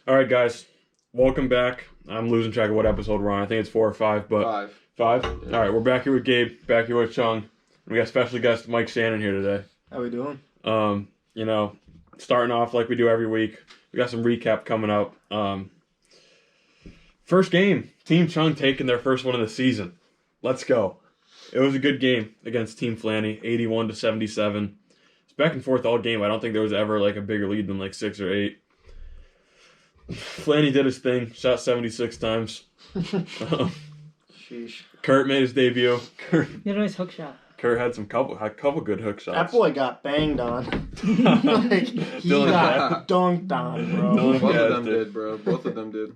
All right, guys. Welcome back. I'm losing track of what episode we're on. I think it's 4 or 5, but... Five? Yeah. All right, we're back here with Gabe, back here with Chung. We got special guest Mike Shannon here today. How we doing? Starting off like we do every week. We got some recap coming up. First game, Team Chung taking their first one of the season. Let's go. It was a good game against Team Flanny, 81-77. It's back and forth all game. I don't think there was ever like a bigger lead than like 6 or 8. Flanny did his thing, shot 76 times. Sheesh. Kurt made his debut. You had a nice hook shot. Kurt had a couple good hook shots. That boy got banged on. He got dunked on, bro. Both of them did, bro. Both of them did.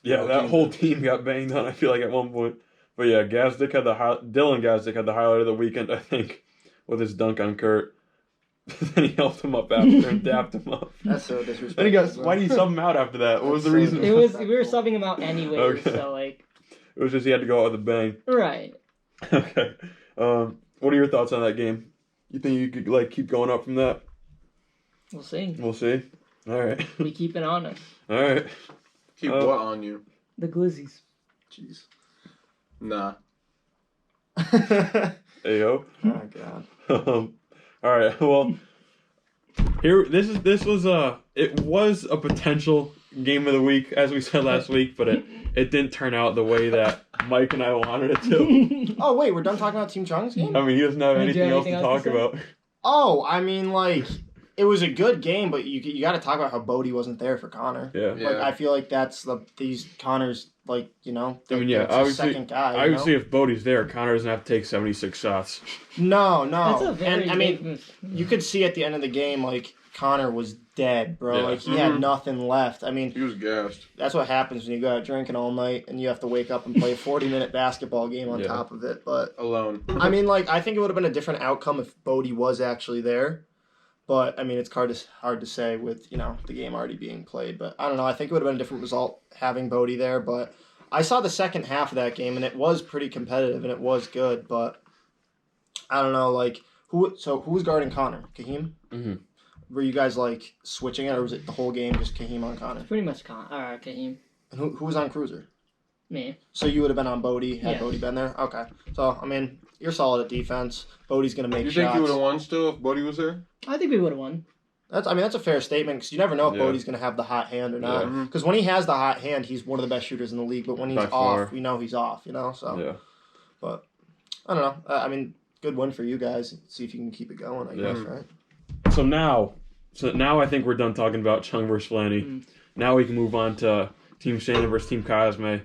Yeah, that whole team got banged on, I feel like, at one point. But yeah, Dylan Gazdick had the highlight of the weekend, I think, with his dunk on Kurt. Then he helped him up after and dapped him up. That's so disrespectful. Then why did he sub him out after that? What was the reason? We were subbing him out anyways, Okay. so like. It was just he had to go out with a bang. Right. Okay. What are your thoughts on that game? You think you could like keep going up from that? We'll see. We'll see. All right. We keep it on us. All right. Keep what on you? The Glizzies. Jeez. Nah. Ayo. Oh god. All right. Well, this was a potential game of the week, as we said last week, but it didn't turn out the way that Mike and I wanted it to. Oh wait, we're done talking about Team Chung's game? I mean, he doesn't have anything else to talk about. Oh, I mean, like, it was a good game, but you got to talk about how Bodie wasn't there for Connor. Yeah. Like, I feel like that's these Connor's, like, I mean, yeah, that's obviously, the second guy. obviously, if Bodie's there, Connor doesn't have to take 76 shots. No. That's a very and I mean, you could see at the end of the game, like, Connor was dead, bro. Yeah. Like, he had nothing left. I mean, He was gassed. that's what happens when you go out drinking all night and you have to wake up and play a 40-minute basketball game on top of it. But, Alone. I mean, like, I think it would have been a different outcome if Bodie was actually there. But, I mean, it's hard to say with, the game already being played. But, I don't know. I think it would have been a different result having Bodie there. But I saw the second half of that game, and it was pretty competitive, and it was good. But, I don't know, like, who was guarding Connor? Kahim? Mm-hmm. Were you guys, like, switching it, or was it the whole game just Kahim on Connor? Pretty much Kahim. And who was on Cruiser? Me. So you would have been on Bodie had Yeah. Bodie been there? Okay. So, I mean, you're solid at defense. Bodie's going to make You shots. think you would have won still if Bodie was there? I think we would have won. That's a fair statement because you never know if Yeah. Bodie's going to have the hot hand or not. Yeah. Because when he has the hot hand, he's one of the best shooters in the league. But when he's By off, far. we know he's off. So. Yeah. But I don't know. I mean, good win for you guys. See if you can keep it going. I guess, right? So now I think we're done talking about Chung versus Flanny. Now we can move on to Team Shannon versus Team Cosme,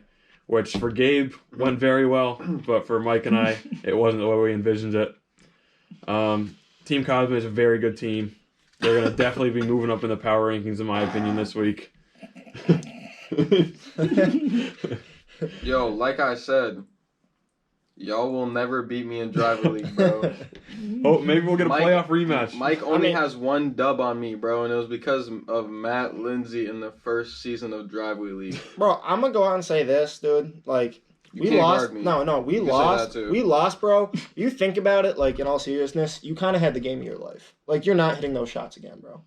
which for Gabe went very well, but for Mike and I, it wasn't the way we envisioned it. Team Cosme is a very good team. They're going to definitely be moving up in the power rankings, in my opinion, this week. Yo, like I said, y'all will never beat me in driver league, bro. Oh, maybe we'll get a playoff rematch. Mike only has one dub on me, bro, and it was because of Matt Lindsay in the first season of Driveway League. Bro, I'm going to go out and say this, dude. Like, You we can't lost. guard me. No, we You can say lost. that too. We lost, bro. You think about it, like, in all seriousness, you kind of had the game of your life. Like, you're not hitting those shots again, bro.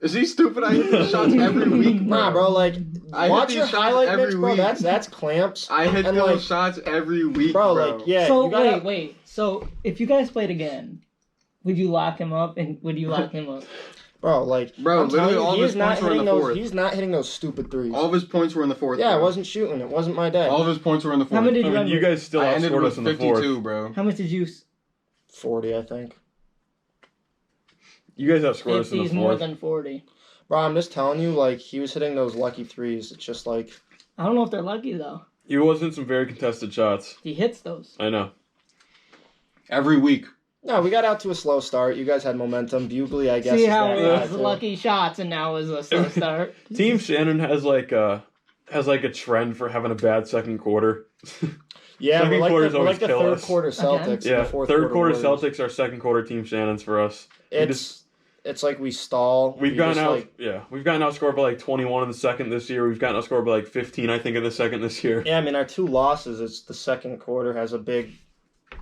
Is he stupid? I hit these shots every week, bro. Nah, bro, like, I hit watch these your shots highlight every mix, bro. week. That's clamps. I hit And, those like, shots every week, bro. bro. Like, yeah. So you gotta, wait. So if you guys played again, would you lock him up and would you lock him up? bro. Like, Bro, I'm telling literally you, all he of is his not points were in hitting the those. fourth. He's not hitting those stupid threes. All of his points were in the fourth. Yeah, bro. I wasn't shooting. It wasn't my day. All of his points were in the fourth. How many did I you mean, you under? guys still I ended outscored with us in the 52, fourth. bro. How much did you? 40, I think. You guys outscored us in 50 the is more fourth. than 40. Bro, I'm just telling you, like, he was hitting those lucky threes. It's just like, I don't know if they're lucky though. He was in some very contested shots. He hits those. I know. Every week. no, we got out to a slow start. You guys had momentum. Bugly, I guess. See is how that it guy, was too. lucky shots and now is a slow start. Team Shannon has like a trend for having a bad second quarter. Yeah, Second quarters we're always like the kill third us. quarter Celtics. and Yeah, the fourth third quarter Warriors. Celtics are second quarter Team Shannons for us. It's like we stall. We've We gotten just, out. like- Yeah, we've gotten outscored by like 21 in the second this year. We've gotten outscored by like 15, I think, in the second this year. Yeah, I mean, our two losses, it's the second quarter has a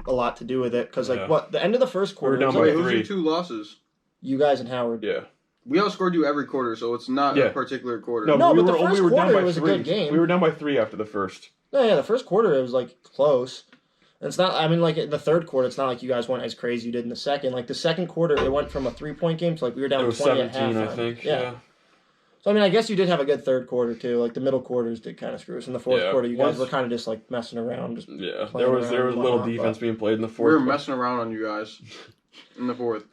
lot to do with it. Because, like, Yeah. the end of the first quarter, We were was down like by Wait, who's three. your two losses? you guys and Howard. Yeah, We outscored you every quarter, so it's not Yeah. a particular quarter. No, we but the were, first we were down quarter by was a 3. good game. We were down by 3 after the first. No, yeah, the first quarter it was like close. And it's not. I mean, like the third quarter, it's not like you guys went as crazy you did in the second. Like the second quarter, it went from a 3-point game to like we were down It was 20 17, at I halftime. think. Yeah. Yeah. So I mean, I guess you did have a good third quarter too. Like the middle quarters did kind of screw us. In the fourth Yeah. quarter, you guys Once- were kind of just like messing around. Just Yeah. playing There was around and little whatnot, defense but- being played in the We fourth. were messing around on you guys in the fourth.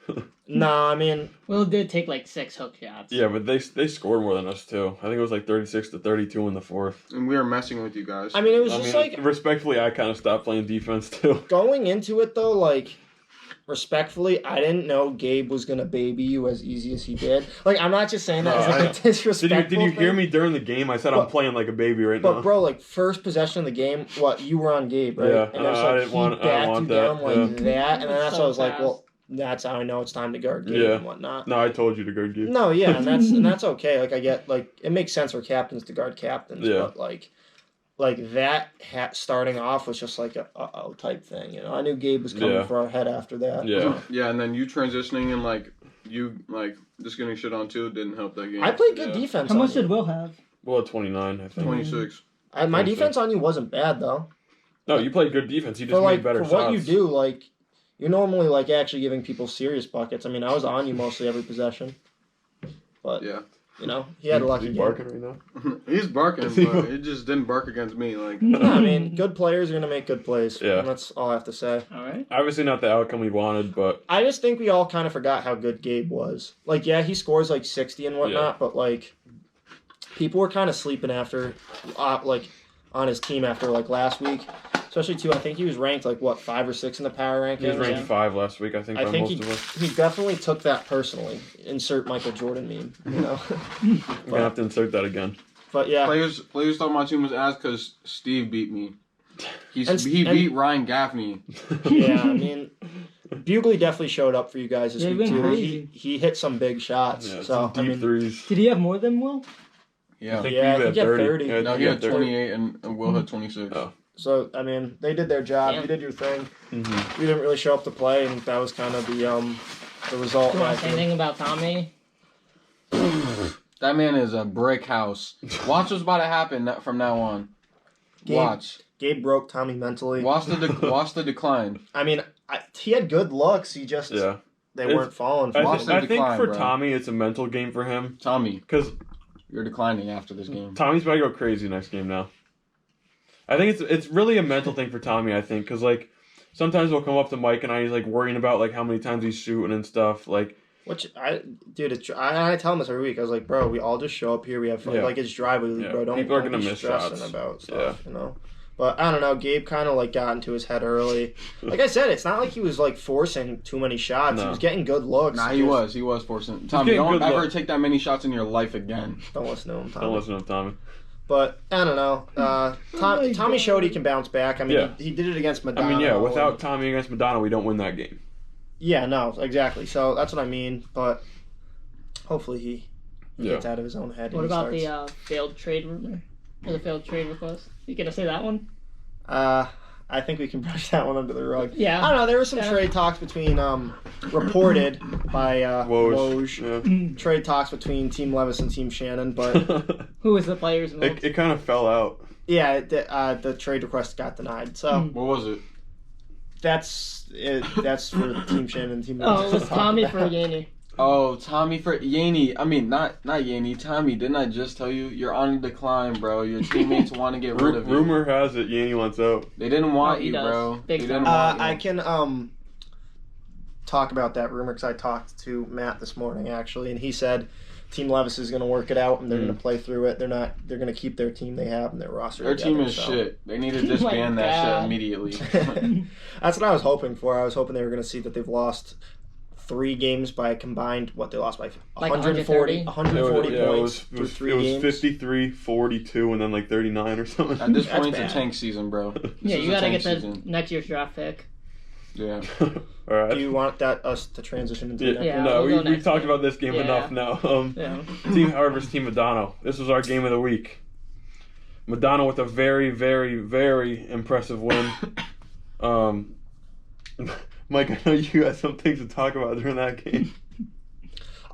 No, I mean, Will did take like 6 hook shots. Yeah, but they scored more than us too. I think it was like 36-32 in the fourth. And we were messing with you guys. I mean, it was I just mean, like respectfully, I kind of stopped playing defense too. going into it though. Like respectfully, I didn't know Gabe was gonna baby you as easy as he did. Like I'm not just saying that No, as like a disrespectful. Did you hear thing. me during the game? I said I'm But- playing like a baby right But now. bro, like first possession of the game, what you were on Gabe, right? Yeah, and it was I like didn't want- he I didn't backed want you that, down like yeah. that, and then that's So why I was like, fast. well, that's how I know it's time to guard Gabe Yeah. and whatnot. No, I told you to go Gabe. No, yeah, and that's okay. Like I get like it makes sense for captains to guard captains, Yeah. but like that starting off was just like a uh-oh type thing, you know. I knew Gabe was coming Yeah. for our head after that. Yeah. Yeah, and then you transitioning and like you like just getting shit on too didn't help that game. I played good Yeah. defense. How on much you. did Will have? Well, at 29, I think. 26. My 26. defense on you wasn't bad though. No, you played good defense. You just For like made better for shots. what you do, like you're normally like actually giving people serious buckets. I mean, I was on you mostly every possession, but Yeah. you know he had a lucky Is he game. barking right now? He's barking, Is he- but it just didn't bark against me. Like No, I mean, good players are gonna make good plays. Yeah. And that's all I have to say. All right. Obviously not the outcome we wanted, but I just think we all kind of forgot how good Gabe was. Like, yeah, he scores like 60 and whatnot, but like, people were kind of sleeping after, like, on his team after like last week. Especially too, I think he was ranked like what 5 or 6 in the power rankings. he was ranked Yeah. 5 last week, I think, I by think most of us. he definitely took that personally. Insert Michael Jordan meme, you know. We're gonna have to insert that again. But yeah, players thought my team was ass because Steve beat me. He And- beat Ryan Gaffney. yeah. I mean, Bugley definitely showed up for you guys this Yeah, week he too. went crazy. He hit some big shots. Yeah, so some I deep mean, threes. Did he have more than Will? Yeah. I think Yeah, I he think he had 30. Yeah, No, he had 30. 28 and Will had 26. Oh. So I mean, they did their job. Yeah. You did your thing. Mm-hmm. You didn't really show up to play, and that was kind of the result. Do you want to last say year. anything about Tommy? That man is a brick house. Watch what's about to happen from now on. Gabe- Watch. Gabe broke Tommy mentally. Watch the decline. I mean, he had good looks. He just Yeah. they It's- weren't falling for Watch him. the I think decline, for bro. Tommy, it's a mental game for him. Tommy, Because you're declining after this game. Tommy's about to go crazy next game now. I think it's really a mental thing for Tommy, I think. Because, like, sometimes he'll come up to Mike and he's, like, worrying about, like, how many times he's shooting and stuff. Like, I tell him this every week. I was like, bro, we all just show up here. We have fun. Yeah. Like it's driveway league, Yeah. bro. Don't People are don't gonna be miss stressing shots. about stuff, you know. But I don't know. Gabe kind of like got into his head early. Like I said, it's not like he was like forcing too many shots. No. He was getting good looks. Nah, Just he was forcing. Tommy, getting don't good ever luck. take that many shots in your life again. Don't listen to him, Tommy. don't listen to Tommy. But I don't know. my Tommy God. showed he can bounce back. I mean, Yeah. he did it against Madonna. I mean, yeah, without and- Tommy against Madonna, we don't win that game. Yeah, no, exactly. So that's what I mean. But hopefully he Yeah. gets out of his own head. What and he about starts- the failed trade rumor? Or the failed trade request? You gonna say that one? I think we can brush that one under the rug. Yeah. I don't know. There were some Yeah. trade talks between reported by Woj. Woj. Trade talks between Team Levis and Team Shannon, but Yeah. Who was the players involved? it kind of fell out. yeah, the trade request got denied. So What was it? that's it. That's for Team Shannon and Team Oh, Levis it to was talk Tommy about. for Yaney. Oh, Tommy for Yaney. I mean, not Yaney. Tommy, didn't I just tell you you're on a decline, bro? Your teammates want to get rid of you. Rumor has it Yaney wants out. They didn't want Oh, he you, does. bro. Big They time. didn't want you. I can talk about that rumor because I talked to Matt this morning actually, and he said Team Levis is going to work it out and they're going to play through it. They're going to keep their team they have and their roster. Their team together, is so. shit. They need to Oh my disband that God. shit immediately. That's what I was hoping for. I was hoping they were going to see that they've lost 3 games by a combined they lost by Like 140 130? points through 3 games. 53, 42, and then like 39 or something. At this That's point, it's bad. a tank season, bro. Yeah, This is you a gotta tank get the season. next year's draft pick. Yeah. All right. Do you want us to transition into the next Yeah, no, we'll go we next talked game. about this game Yeah. enough now. Yeah. Team Harvest, Team Madonna. This was our game of the week. Madonna with a very, very, very impressive win. Mike, I know you had some things to talk about during that game.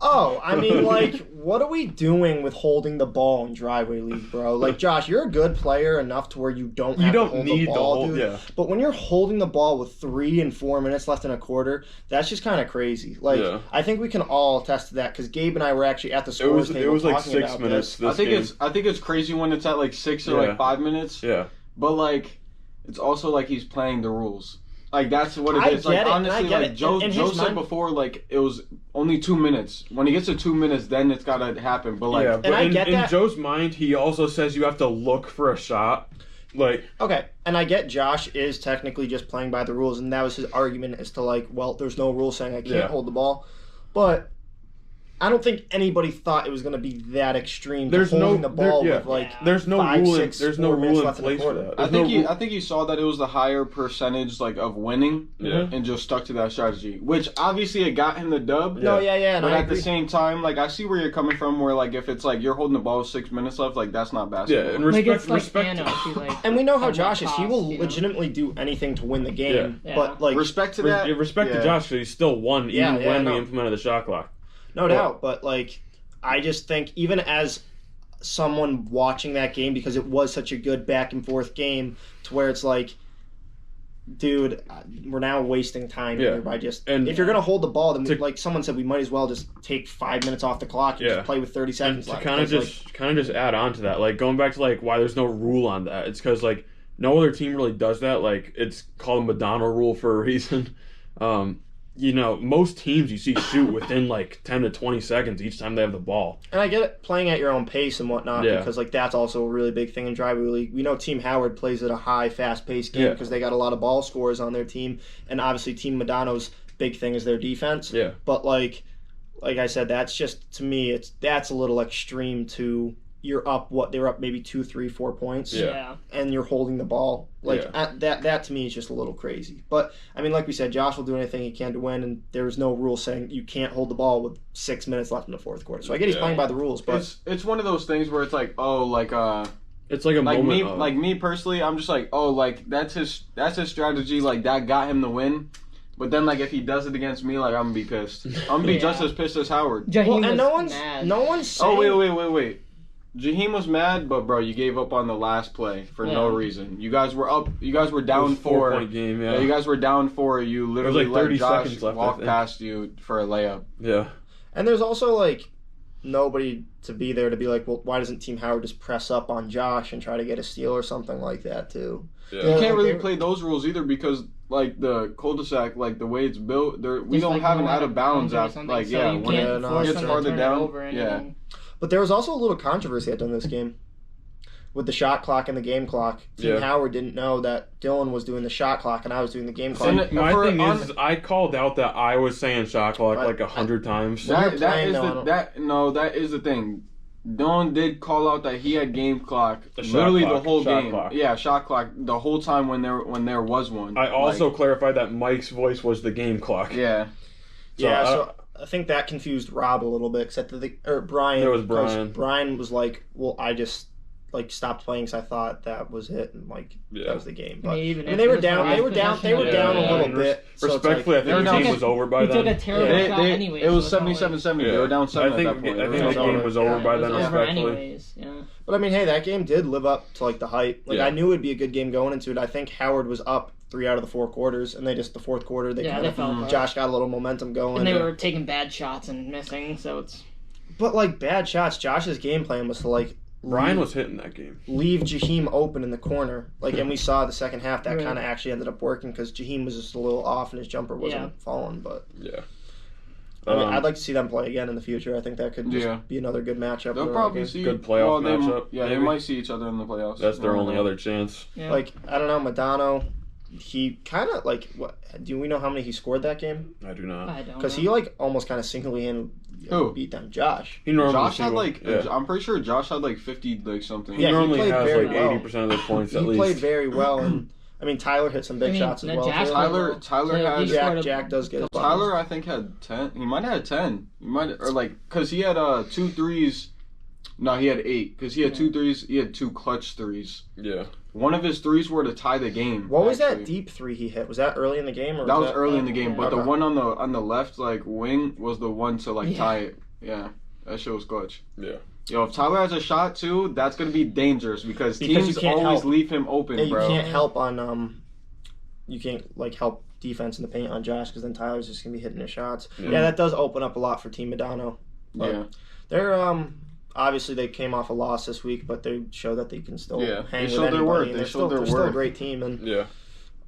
Oh, I mean, like, what are we doing with holding the ball in driveway league, bro? Like, Josh, you're a good player enough to where you don't have to hold the ball, dude. Yeah. But when you're holding the ball with 3 and 4 minutes left in a quarter, that's just kind of crazy. Like, I think we can all attest to that because Gabe and I were actually at the scores table. It was like talking 6 about minutes. this. I think it's crazy when it's at like 6 or like 5 minutes. Yeah. But like, it's also like he's playing the rules. Like that's what it is. I Like get it, honestly, I like get Joe it. Joe said before, like it was only 2 minutes. When he gets to 2 minutes, then it's gotta happen. But like, yeah, but in that. Joe's mind, he also says you have to look for a shot. Like, okay, and I get Josh is technically just playing by the rules, and that was his argument as to like, well, there's no rule saying I can't hold the ball, but I don't think anybody thought it was going to be that extreme. There's holding the ball there, with like there's no 5, rule. 6, There's no 4 minutes rule in left place the for quarter. that. I think he saw that it was the higher percentage like of winning, and just stuck to that strategy. Which obviously it got him the dub. No, yeah, But I at agree. the same time, like I see where you're coming from. Where like if it's like you're holding the ball with 6 minutes left, like that's not basketball. Yeah, and Like respect. it's like respect. Anna, she, like, And we know how at Josh what is. He will cost, you know? legitimately do anything to win the game. Yeah. But like, respect to that. Respect to Josh because he still won even when we implemented the shot clock. no doubt. But like, I just think even as someone watching that game, because it was such a good back and forth game, to where it's like, dude, we're now wasting time here by just. And if you're gonna hold the ball, then like someone said, we might as well just take 5 minutes off the clock and just play with 30 seconds left. Kind of just add on to that, like going back to like why there's no rule on that. It's because like no other team really does that. Like it's called Madonna rule for a reason. You know, most teams you see shoot within like 10 to 20 seconds each time they have the ball. And I get it, playing at your own pace and whatnot, because like that's also a really big thing in driveway league. We know Team Howard plays at a high, fast-paced game because they got a lot of ball scorers on their team, and obviously Team Madonna's big thing is their defense. Yeah. But like I said, that's just to me, that's a little extreme. To you're up they're up maybe 2, 3, 4 points. Yeah. And you're holding the ball. Like that to me is just a little crazy. But I mean, like we said, Josh will do anything he can to win, and there's no rule saying you can't hold the ball with 6 minutes left in the fourth quarter. So I get he's playing by the rules, but it's one of those things where it's like, it's like a like moment. like me personally, I'm just like, like that's his strategy. Like that got him the win. But then, like, if he does it against me, like, I'm gonna be pissed. I'm gonna be just as pissed as Howard. Jaheim and was mad. no one's saying. Oh wait. Jaheim was mad, but bro, you gave up on the last play for no reason. You guys were up. You guys were down 4. 4-point game. Yeah, you guys were down 4. You literally like 30 let Josh seconds left, walk past you for a layup. Yeah. And there's also like nobody to be there to be like, well, why doesn't Team Howard just press up on Josh and try to get a steal or something like that too? Yeah. You can't really play those rules either because like the cul-de-sac, like the way it's built, we don't like have an no out of bounds after, like so you when can't force it them gets to farther turn it down. over and anything. But there was also a little controversy at the end of this game with the shot clock and the game clock. Team Howard didn't know that Dylan was doing the shot clock and I was doing the game clock. And my thing is, I called out that I was saying shot clock like 100 times. That is the thing. Dylan did call out that he had game clock literally the whole game. Clock. Yeah, shot clock the whole time when there was one. I also clarified that Mike's voice was the game clock. Yeah. So I think that confused Rob a little bit, except that Brian. It was Brian. Brian was like, "Well, I just like stopped playing because I thought that was it, and like that was the game." But they were down. They were down a little bit. Respectfully, I think the game was over by then. He took a terrible shot anyway. It was 77-70. They were down 7 at that point. I think the game was over by then. Respectfully. But I mean, hey, that game did live up to like the hype. Like I knew it'd be a good game going into it. I think Howard was up 3 out of the 4 quarters, and the fourth quarter Josh got a little momentum going, and they were taking bad shots and missing. So it's. But like bad shots, Josh's game plan was to like. Ryan was hitting that game. Leave Jaheim open in the corner, and we saw the second half that kind of actually ended up working because Jaheim was just a little off and his jumper wasn't falling. But I mean, I'd like to see them play again in the future. I think that could just be another good matchup. They'll probably see good playoff matchup. They might see each other in the playoffs. That's their only other chance. Yeah. Like I don't know, Madonna. He kind of like what? Do we know how many he scored that game? I do not. I don't. Because he like almost kind of single-handed beat them. Josh. He normally Josh had like I'm pretty sure Josh had like 50 like something. He normally played has very like well. 80% of the points at least. He played very well, and I mean Tyler hit some big shots as well. Tyler had Jack does get. Tyler I think had 10. He might have had 10. He might or like because he had 2 threes. No, he had 8 because he had 2 threes. He had 2 clutch threes. Yeah. One of his threes were to tie the game. What was that deep 3 he hit? Was that early in the game? Or that was early in the game, but the one on the left like wing was the one to like tie it. Yeah, that shit was clutch. Yeah. Yo, if Tyler has a shot too, that's gonna be dangerous because Because teams you can't always help. leave him open, Yeah, you bro. can't help on you can't like help defense in the paint on Josh because then Tyler's just gonna be hitting his shots. Yeah, that does open up a lot for Team Medano. Yeah. They're obviously they came off a loss this week, but they show that they can still Yeah, hang they with showed their anybody. worth. And They they're showed their still a worth. great team, and Yeah.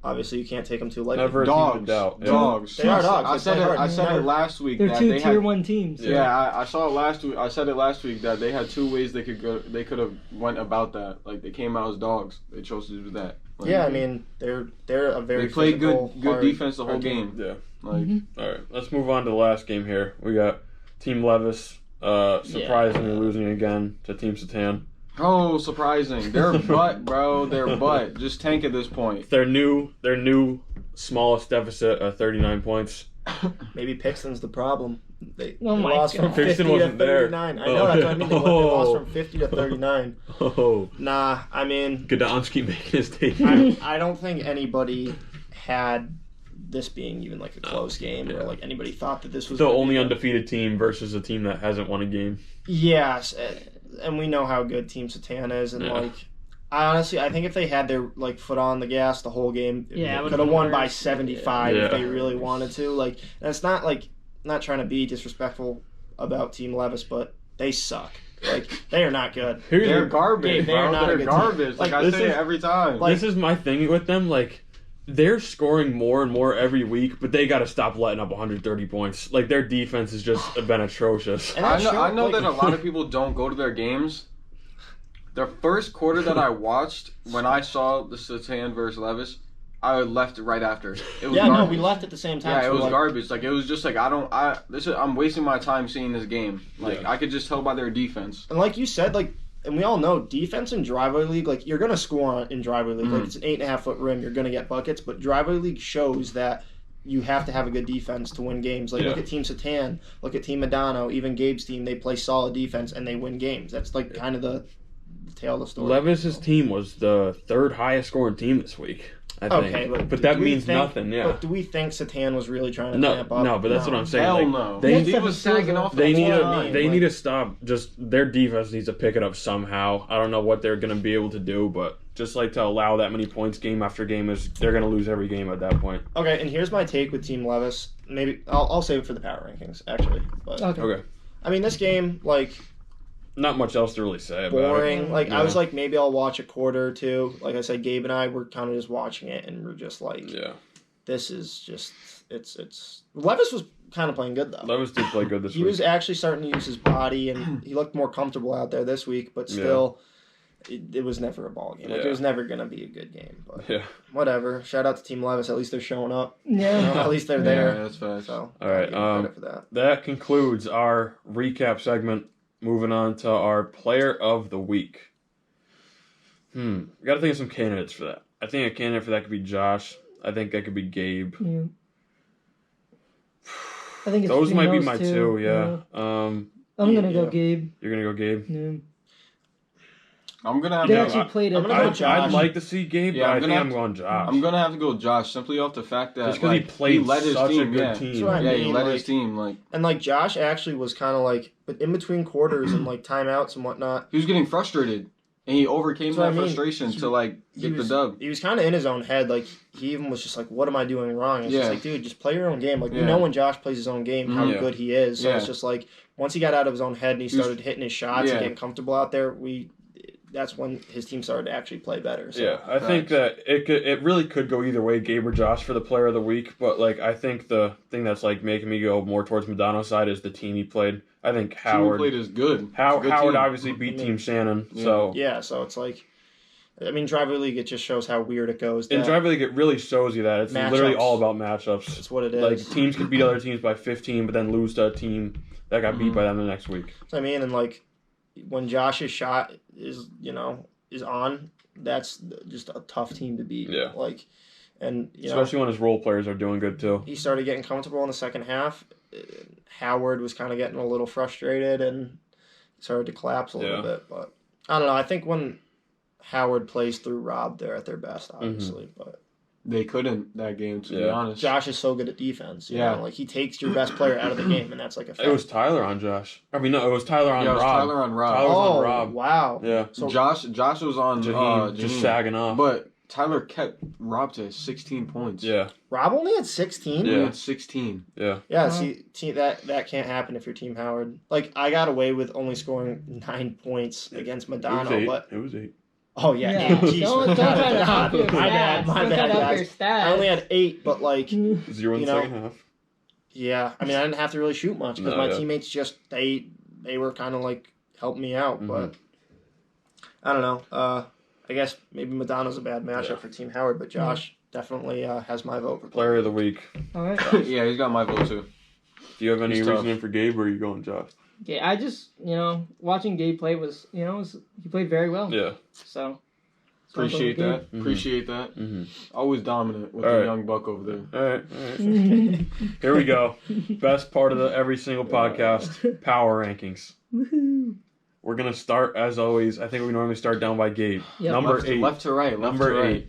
obviously you can't take them too lightly. Never a team to Dogs. doubt. Yeah. Dogs. They are dogs. I They said play it. hard. I said it last week They're that two they tier had. 1 teams. Yeah, I saw it last week. I said it last week that they had 2 ways they could go. They could have went about that. Like they came out as dogs. They chose to do that. Like, Yeah, I mean they're a very they played physical, good hard- defense the whole hard team. game. Yeah. Like All right. Let's move on to the last game here. We got Team Levis surprisingly losing again to Team Satan. oh, surprising. Their butt, bro. Their butt. Just tank at this point. Their new smallest deficit of 39 points. Maybe Pixton's the problem. They Oh my lost from God. 50 Pixton to wasn't there. 39. I know, that's what I mean. They lost from 50 to 39. Oh, Nah, I mean, Gdanski making his debut. I don't think anybody had this being even like a close game or like anybody thought that this was The gonna only be undefeated team versus a team that hasn't won a game. Yes, and we know how good Team Satan is, and Yeah. I think if they had their foot on the gas the whole game, Yeah, it could would've have been won by worse. 75 Yeah. if they really wanted to. Like, and it's not not trying to be disrespectful about Team Levis, but they suck. Like, they are not good. They're garbage, Yeah, they're bro. not a They're good team. garbage. Like I this say is- it every time. Like- This is my thing with them. Like, they're scoring more and more every week, but they got to stop letting up 130 points. Like, their defense has just been atrocious. And I that's know, true, I know like- that a lot of people don't go to their games. The first quarter that I watched when I saw the Satan versus Levis, I left right after. It was Yeah, no, garbage. we left at the same time. Yeah, it so, was like, garbage. Like it was just like I'm wasting my time seeing this game. Like Yeah. I could just tell by their defense. And like you said, and we all know defense in driveway league, you're gonna score in driveway league. Like it's an 8.5-foot rim, you're gonna get buckets. But driveway league shows that you have to have a good defense to win games. Like Yeah. look at Team Satan, look at Team Medano, even Gabe's team. They play solid defense and they win games. That's kind of the tale of the story. Levis's team was the 3rd highest scoring team this week. I think. Okay, but do that we means think- nothing. Yeah. But do we think Satan was really trying to No, ramp up? no, but that's what I'm saying. Hell like, no. They, He was sagging off. they the need whole to time. they need to stop. Just their defense needs to pick it up somehow. I don't know what they're gonna be able to do, but just to allow that many points game after game is they're gonna lose every game at that point. Okay, and here's my take with Team Levis. Maybe I'll save it for the power rankings actually. But Okay. I mean, this game Not much else to really say about boring. it. I Yeah. was maybe I'll watch a quarter or two. Like I said, Gabe and I were kind of just watching it, and we're just Yeah. this is just it's. Levis was kind of playing good though. Levis did play good this He week. was actually starting to use his body, and he looked more comfortable out there this week. But still, it was never a ball game. Like, Yeah. it was never gonna be a good game. But Yeah. whatever. Shout out to Team Levis. At least they're showing up. Yeah. You know, at least they're Yeah, there. that's fast. So All right, give them credit for that. That concludes our recap segment. Moving on to our player of the week. We got to think of some candidates for that. I think a candidate for that could be Josh. I think that could be Gabe. Yeah. I think it's Those between might be those my two. two. Yeah. I'm gonna go Yeah. Gabe. You're gonna go Gabe. Yeah. I'm gonna have They to. actually played I'm it. gonna go I'd Josh. like to see Gabe, Yeah, but I'm I think gonna I'm have going Josh. I'm gonna have to go with Josh simply off the fact that Just because he played led his such team. a good Yeah. team. That's what I Yeah, he mean, led his team. And Josh actually was kind of but in between quarters and timeouts and whatnot, He was getting frustrated, and he overcame That's what that I mean. frustration He- to get the dub. he was kind of in his own head. He even was just what am I doing wrong? It's Yeah. just dude, just play your own game. We Yeah. know when Josh plays his own game how Yeah. good he is. So Yeah. it's just once he got out of his own head and he He was- started hitting his shots Yeah. and getting comfortable out there, that's when his team started to actually play better. So. Yeah, I think that it really could go either way, Gabe or Josh for the player of the week. But I think the thing that's making me go more towards Madonna's side is the team he played. I think Team Howard played is good. It's a Howard good team. obviously beat Team Shannon. Yeah. So Yeah, so it's I mean, Driver League, it just shows how weird it goes. in that Driver League, it really shows you that it's literally Matchups. all about matchups. That's what it is. Teams could beat other teams by 15, but then lose to a team that got beat by them the next week. So, I mean, and when Josh's shot is on, that's just a tough team to beat. Yeah. And Especially when his role players are doing good too. he started getting comfortable in the second half. Howard was kind of getting a little frustrated and started to collapse a little bit. But I don't know. I think when Howard plays through Rob, they're at their best, obviously. But they couldn't that game, to be Yeah. honest. Josh is so good at defense. You Yeah. know? Like, he takes your best player out of the game, and that's like a fact. It was Tyler on Josh. I mean, no, it was Tyler on Yeah, it was Rob. Tyler on Rob. Tyler was on Oh, Rob. wow. Yeah. So, Josh was on Jaheim just Jaheim. sagging off. But Tyler kept Rob to 16 points. Yeah. Rob only had 16? He Yeah. had 16. Yeah. Yeah, see, that can't happen if you're Team Howard. Like, I got away with only scoring 9 points against Madonna, but... It was 8. Oh, yeah. Yeah, Jeez. don't try to up your My bad, stats. my Don't try bad, to up your guys. stats. I only had 8, but, like... 0 in You the know, second half. Yeah, I mean, I didn't have to really shoot much because my yeah. teammates just they were kind of like helping me out, but I don't know. I guess maybe Madonna's a bad matchup for Team Howard, but Josh definitely has my vote for Player of the week. All right. Yeah, he's got my vote too. Do you have any He's tough. reasoning for Gabe, or are you going Josh? Okay, I just watching Gabe play was he played very well. Yeah. So Appreciate that. Mhm. Appreciate that. Mm-hmm. Always dominant with All the right. young buck over there. All right. Here we go. Best part of every single podcast, power rankings. Woohoo. We're going to start, as always, I think we normally start down by Gabe. Yep. Number left, 8. left to right. Left Number to right. 8.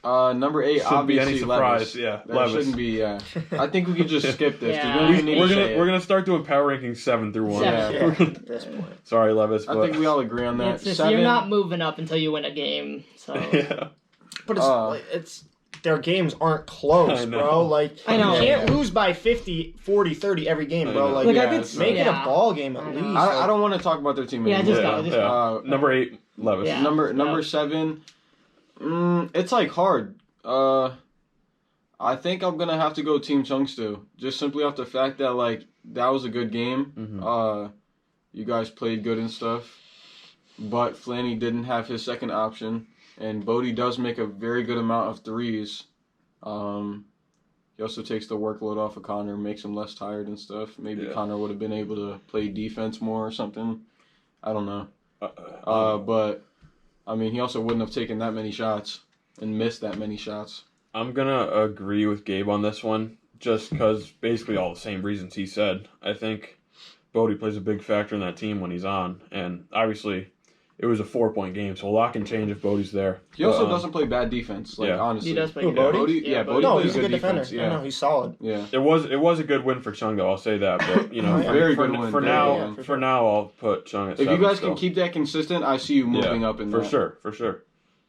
Number 8, Shouldn't be obviously any surprise. Levis. Yeah, That Levis. shouldn't be. I think we could just skip this. 'cause Yeah. we don't even need We're to gonna say we're it. gonna start doing power rankings 7 through 1. Seven. Yeah, at this point. Sorry, Levis. I But think we all agree on that. It's just, 7. you're not moving up until you win a game. So yeah. But it's like, it's their games aren't close, I know. bro. Like I know. you can't Yeah. lose by 50, 40, 30 every game, I bro. know. Like, Like, I Yeah, could it's make it a yeah. ball game at I know. least. I don't want to talk about their team Yeah, anymore. just yeah, go, just yeah. Number 8, Levis. Yeah. Number 7. It's like hard. I think I'm gonna have to go Team Chungstu, just simply off the fact that like that was a good game. Mhm. You guys played good and stuff, but Flanny didn't have his second option, and Bodie does make a very good amount of threes. He also takes the workload off of Connor, makes him less tired and stuff. Maybe Yeah. Connor would have been able to play defense more or something. I don't know. Um, But I mean, he also wouldn't have taken that many shots and missed that many shots. I'm gonna agree with Gabe on this one, just because basically all the same reasons he said. I think Bodie plays a big factor in that team when he's on, and obviously it was a 4-point game, so a lot can change if Bodie's there. He also But, doesn't play bad defense. Like yeah. honestly, He does play Who, good. Bodie? Bodie, yeah, Bodie No, plays he's a good defender. defense. Yeah. No, he's solid. Yeah. It was a good win for Chung, though. I'll say that, but you know, Yeah. Very for, good win, for very now, good win. for now, I'll put Chung at If 7 you guys still. can keep that consistent, I see you moving up in for that. sure.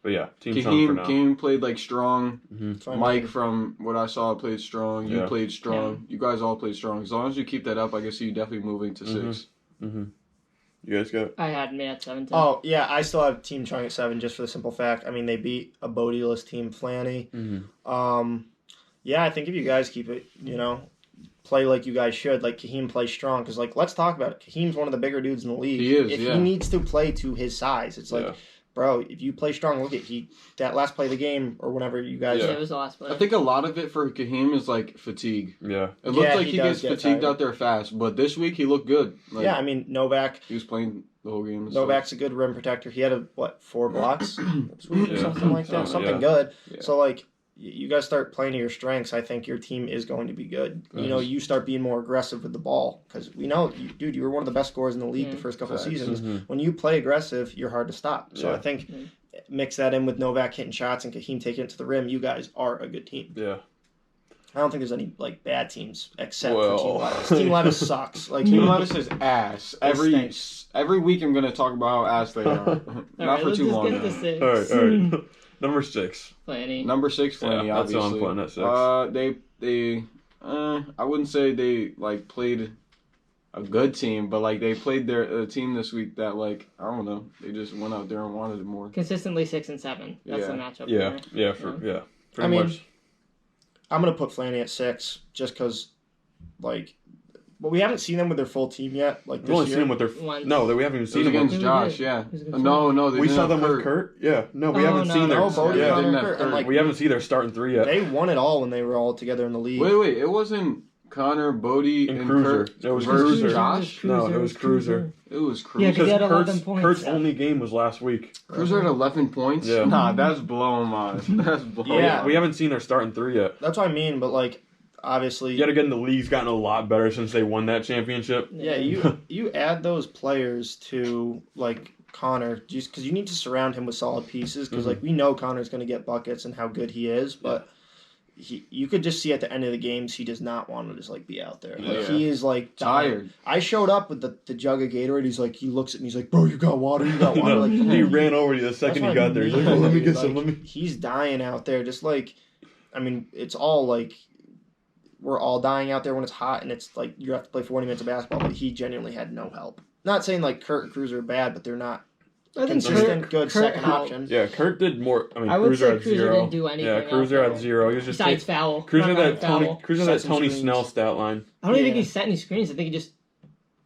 But yeah, Team Chung for now. Kahim played like strong. So I Mike, mean, from what I saw, played strong. You Yeah. played strong. You guys all played strong. As long as you keep that up, I can see you definitely moving to 6. You guys got I had me at 17. Oh, yeah, I still have Team Chung at 7 just for the simple fact. I mean, they beat a Bodie-less Team Flanny. Yeah, I think if you guys keep it, play like you guys should, like Kahim plays strong. Because, like, let's talk about it. Kahim's one of the bigger dudes in the league. He is, If yeah. he needs to play to his size, it's like, Yeah. bro, if you play strong, look at that last play of the game or whenever you guys. Yeah, Yeah. it was the last play. I think a lot of it for Kahim is like fatigue. yeah. It looks Yeah, like he he does gets get fatigued tired. out there fast, but this week he looked good. Like, Yeah, I mean, Novak. he was playing the whole game. And stuff. Novak's a good rim protector. He had 4 blocks this week or Yeah. something like that. Something Yeah. good. Yeah. So like you guys start playing to your strengths. I think your team is going to be good. Yes. You start being more aggressive with the ball because we know, dude, you were one of the best scorers in the league the first couple of Facts. seasons. When you play aggressive, you're hard to stop. So Yeah. I think mix that in with Novak hitting shots and Kahim taking it to the rim. You guys are a good team. Yeah. I don't think there's any like bad teams except Well. for Team Levis. Team Levis sucks. Like Team Levis is ass. They Every week I'm gonna talk about how ass they are. All Not right, for let's too just long. get to though. 6. All right. Number 6. Flanny. Number 6, Flanny, Yeah, that's what I'm obviously. putting at 6. They I wouldn't say they like played a good team, but like they played their team this week that like I don't know, they just went out there and wanted it more. Consistently 6 and 7. That's the matchup. Yeah. there. Yeah. Pretty I mean, much. I'm gonna put Flanny at 6 just because, like, we haven't seen them with their full team yet. Like We've this only year. seen them with their. Once. No, we haven't even It was seen them. against With, Who Josh, did? yeah. Who's against No, they we didn't saw have them with Kurt. Yeah. No, we Oh, haven't no, seen no. their. No, Bodie, yeah. Connor, didn't have Kurt, and Kurt. like We haven't seen their starting 3 yet. they won it all when they were all together in the league. Wait, it wasn't Connor, Bodie, And and Cruiser. Kurt It was versus Cruiser. Josh? No, it was Cruiser. It was Yeah, Cruiser. 'cause he had 11 Kurt's, points. Kurt's only game was last week. Cruiser had 11 points? Yeah. Nah, that's blowing my That's blowing Yeah. We haven't seen their starting 3 yet. That's what I mean. But like, obviously, Yet again, the league's gotten a lot better since they won that championship. yeah, you add those players to like Connor just because you need to surround him with solid pieces because like we know Connor's going to get buckets and how good he is, but you could just see at the end of the games he does not want to just like be out there. Like, Yeah. he is like dying. Tired. I showed up with the jug of Gatorade. He's like, he looks at me. He's like, bro, you got water. You got water. No, Like he ran over you the second he got there. He's like, oh, let me get some. Let me. He's dying out there. Just like, I mean, it's all like. We're all dying out there when it's hot, and it's like you have to play 40 minutes of basketball. But he genuinely had no help. Not saying like Kurt and Cruz are bad, but they're not consistent, good second option. Yeah, Kurt did more. I mean, I would Cruiser say had Cruiser 0. didn't do anything. Yeah, Cruiser had 0. He was just Besides foul. Cruiser Not that Tony. foul. Cruiser that Set some Tony screens. Snell stat line. I don't even think Yeah. he set any screens. I think he just.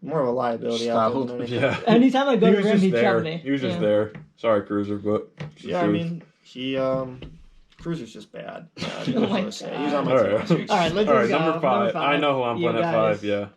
More of a liability out there. Styled. Than anything. Yeah. Anytime I go He to was rim, just he there. shoved me. He was just there. Sorry, Cruiser, but Yeah, I mean, he Cruiser's just bad. I don't know Oh my what to say. He was on my God. team last week. All right, let's all right, go. number 5. I know who I'm You putting at guys. 5. Yeah,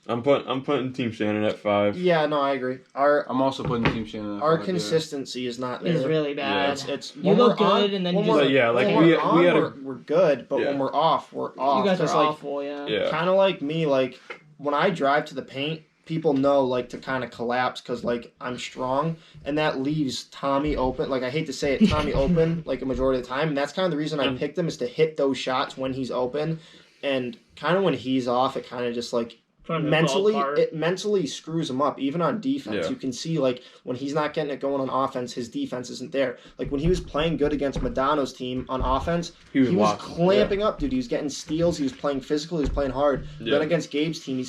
I'm putting Team Shannon at 5. Yeah, no, I agree. I'm also putting Team Shannon. at Our 5, consistency is not there. It's really bad. It's You when look we're on- good, and then when you we're- just. But yeah, like when we we're on, had we're good, but Yeah. when we're off, we're off. You guys Just are like, awful, yeah. Yeah. kind of like me, like when I drive to the paint, people know like to kind of collapse because like I'm strong, and that leaves Tommy open. Like I hate to say it, Tommy open like a majority of the time, and that's kind of the reason I picked him is to hit those shots when he's open, and kind of when he's off, it kind of just like Trying to mentally fall apart. it mentally screws him up. Even on defense, Yeah. you can see like when he's not getting it going on offense, his defense isn't there. Like when he was playing good against Madano's team on offense, He was locked. clamping up, dude. He was getting steals. He was playing physical. He was playing hard. Yeah. Then against Gabe's team,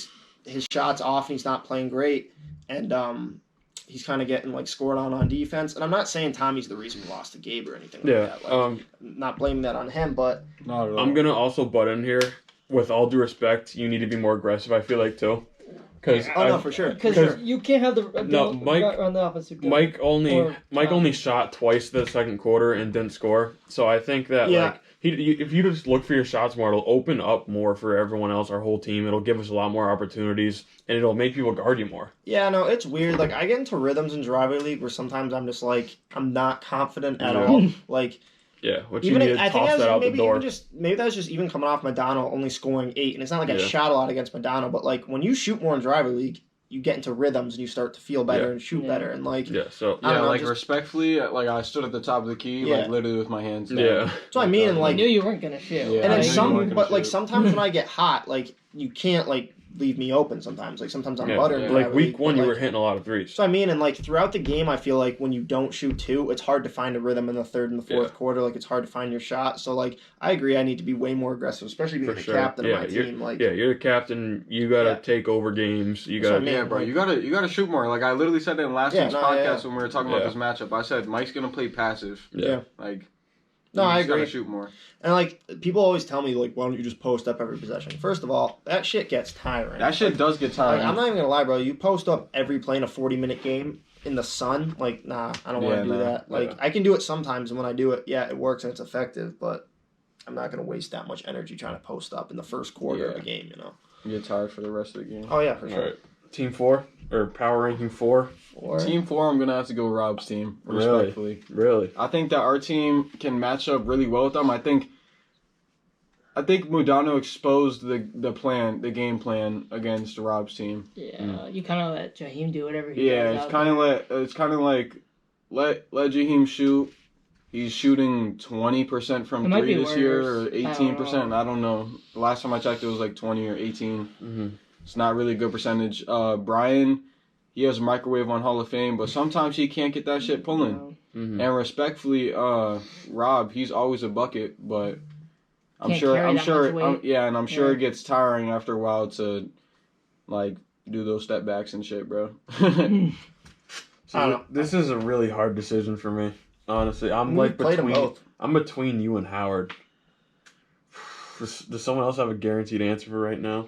his shots off and he's not playing great, and he's kind of getting like scored on defense. And I'm not saying Tommy's the reason we lost to Gabe or anything like Yeah. that. Like, not blaming that on him, but Not at all. I'm gonna also butt in here. With all due respect, you need to be more aggressive. I feel like too, because no, for sure. Because you can't have the No, Mike- on the opposite. Mike only Or only shot twice the second quarter and didn't score. So I think that Yeah. like if you just look for your shots more, it'll open up more for everyone else, our whole team. It'll give us a lot more opportunities, and it'll make people guard you more. Yeah, no, it's weird. Like I get into rhythms in Driver League where sometimes I'm just like I'm not confident at Yeah. all. Like Yeah, which even you need if, to I think toss that that out was the door. maybe that was just even coming off Madonna only scoring 8, and it's not like I Yeah. shot a lot against Madonna, but like when you shoot more in Driver League, you get into rhythms and you start to feel better Yeah. and shoot Yeah. better and like Yeah, so I don't Yeah, know, like just- respectfully, like I stood at the top of the key, Yeah. like literally with my hands down. yeah, that's what I mean. And I like knew you weren't gonna shoot. Yeah, and I then knew right? you some, weren't gonna but like shoot. sometimes when I get hot, like you can't like leave me open. Sometimes like sometimes I'm yeah. butter. in Yeah. Driver Like week League, one, but, you like, were hitting a lot of threes. So I mean, and like throughout the game, I feel like when you don't shoot 2, it's hard to find a rhythm in the third and the fourth Yeah. quarter. Like it's hard to find your shot. So like I agree, I need to be way more aggressive, especially being For the sure. captain Yeah, of my you're- team. Like Yeah, you're the captain. You gotta Yeah. take over games. You That's what gotta. I mean. Yeah, bro, you gotta shoot more. Like I literally said that in last Yeah, week's no, podcast yeah. when we were talking about Yeah. this matchup. I said Mike's gonna play passive. Yeah. Like No, you I just gotta agree. shoot more. And like people always tell me, like, why don't you just post up every possession? First of all, that shit gets tiring. That shit Like, does get like, tiring. I'm not even gonna lie, bro. You post up every play in a 40-minute game in the sun, like, nah, I don't want Yeah, to do nah, that. Like, yeah. I can do it sometimes, and when I do it, yeah, it works and it's effective. But I'm not gonna waste that much energy trying to post up in the first quarter of Yeah. a game, you know? You get tired for the rest of the game. Oh yeah, for All sure. right, team 4 or power ranking 4. Or, Team 4, I'm gonna have to go Rob's team, Really? respectfully. Really? I think that our team can match up really well with them. I think Mudano exposed the game plan against Rob's team. Yeah, you kind of let Jaheim do whatever he Yeah, does. it's kind of like let Jaheim shoot. He's shooting 20% from It might three be this year, worse. or 18%. I don't know. The last time I checked, it was like 20 or 18. Mm-hmm. It's not really a good percentage. Brian, he has a microwave on Hall of Fame, but sometimes he can't get that shit pulling. Mm-hmm. And respectfully, Rob, he's always a bucket, but I'm Can't sure, carry I'm that sure, much weight. and I'm sure Yeah. it gets tiring after a while to, like, do those step backs and shit, bro. So I don't know. this is a really hard decision for me. Honestly, I'm we like played them between. both. I'm between you and Howard. Does someone else have a guaranteed answer for right now?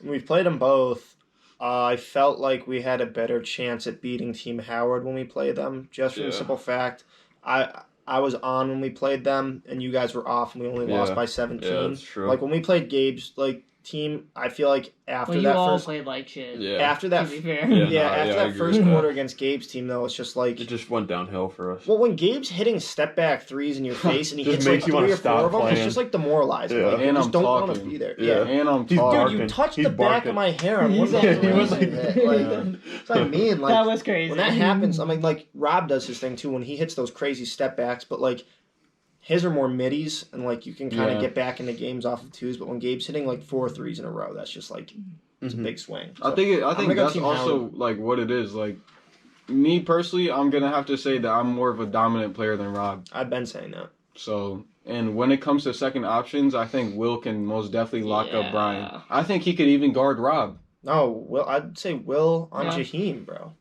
We've played them both. I felt like we had a better chance at beating Team Howard when we played them, just from the Yeah. simple fact I was on when we played them, and you guys were off, and we only lost Yeah. by 17. Yeah, that's true. Like when we played Gabe's team, I feel like after Well, you that all first, played like shit. Yeah. after that, To be fair. Yeah. yeah, no, after I that agree first with that. quarter against Gabe's team, though, it's just like. It just went downhill for us. Well, when Gabe's hitting step back threes in your face and he Just hits makes like you wanna 3 or 4 stop of them, it's playing. just like demoralizing. Yeah. Like, you And just I'm don't want to talking. be there. Yeah. And I'm He's talking. Dude, you barking. touched He's the back barking. of my hair. I'm He's looking like- at he was like, like- that. Like, that's what I mean. Like, That was crazy. when that happens, I mean, like Rob does his thing too when he hits those crazy step backs, but like his are more middies, and like you can kind of Yeah. get back into games off of twos. But when Gabe's hitting like 4 threes in a row, that's just like it's a big swing. I So, think gonna go that's Team also Howard. like what it is. Like me personally, I'm gonna have to say that I'm more of a dominant player than Rob. I've been saying that. So, and when it comes to second options, I think Will can most definitely lock up Brian. Yeah. I think he could even guard Rob. No, Will. I'd say Will on Yeah. Jaheim, bro.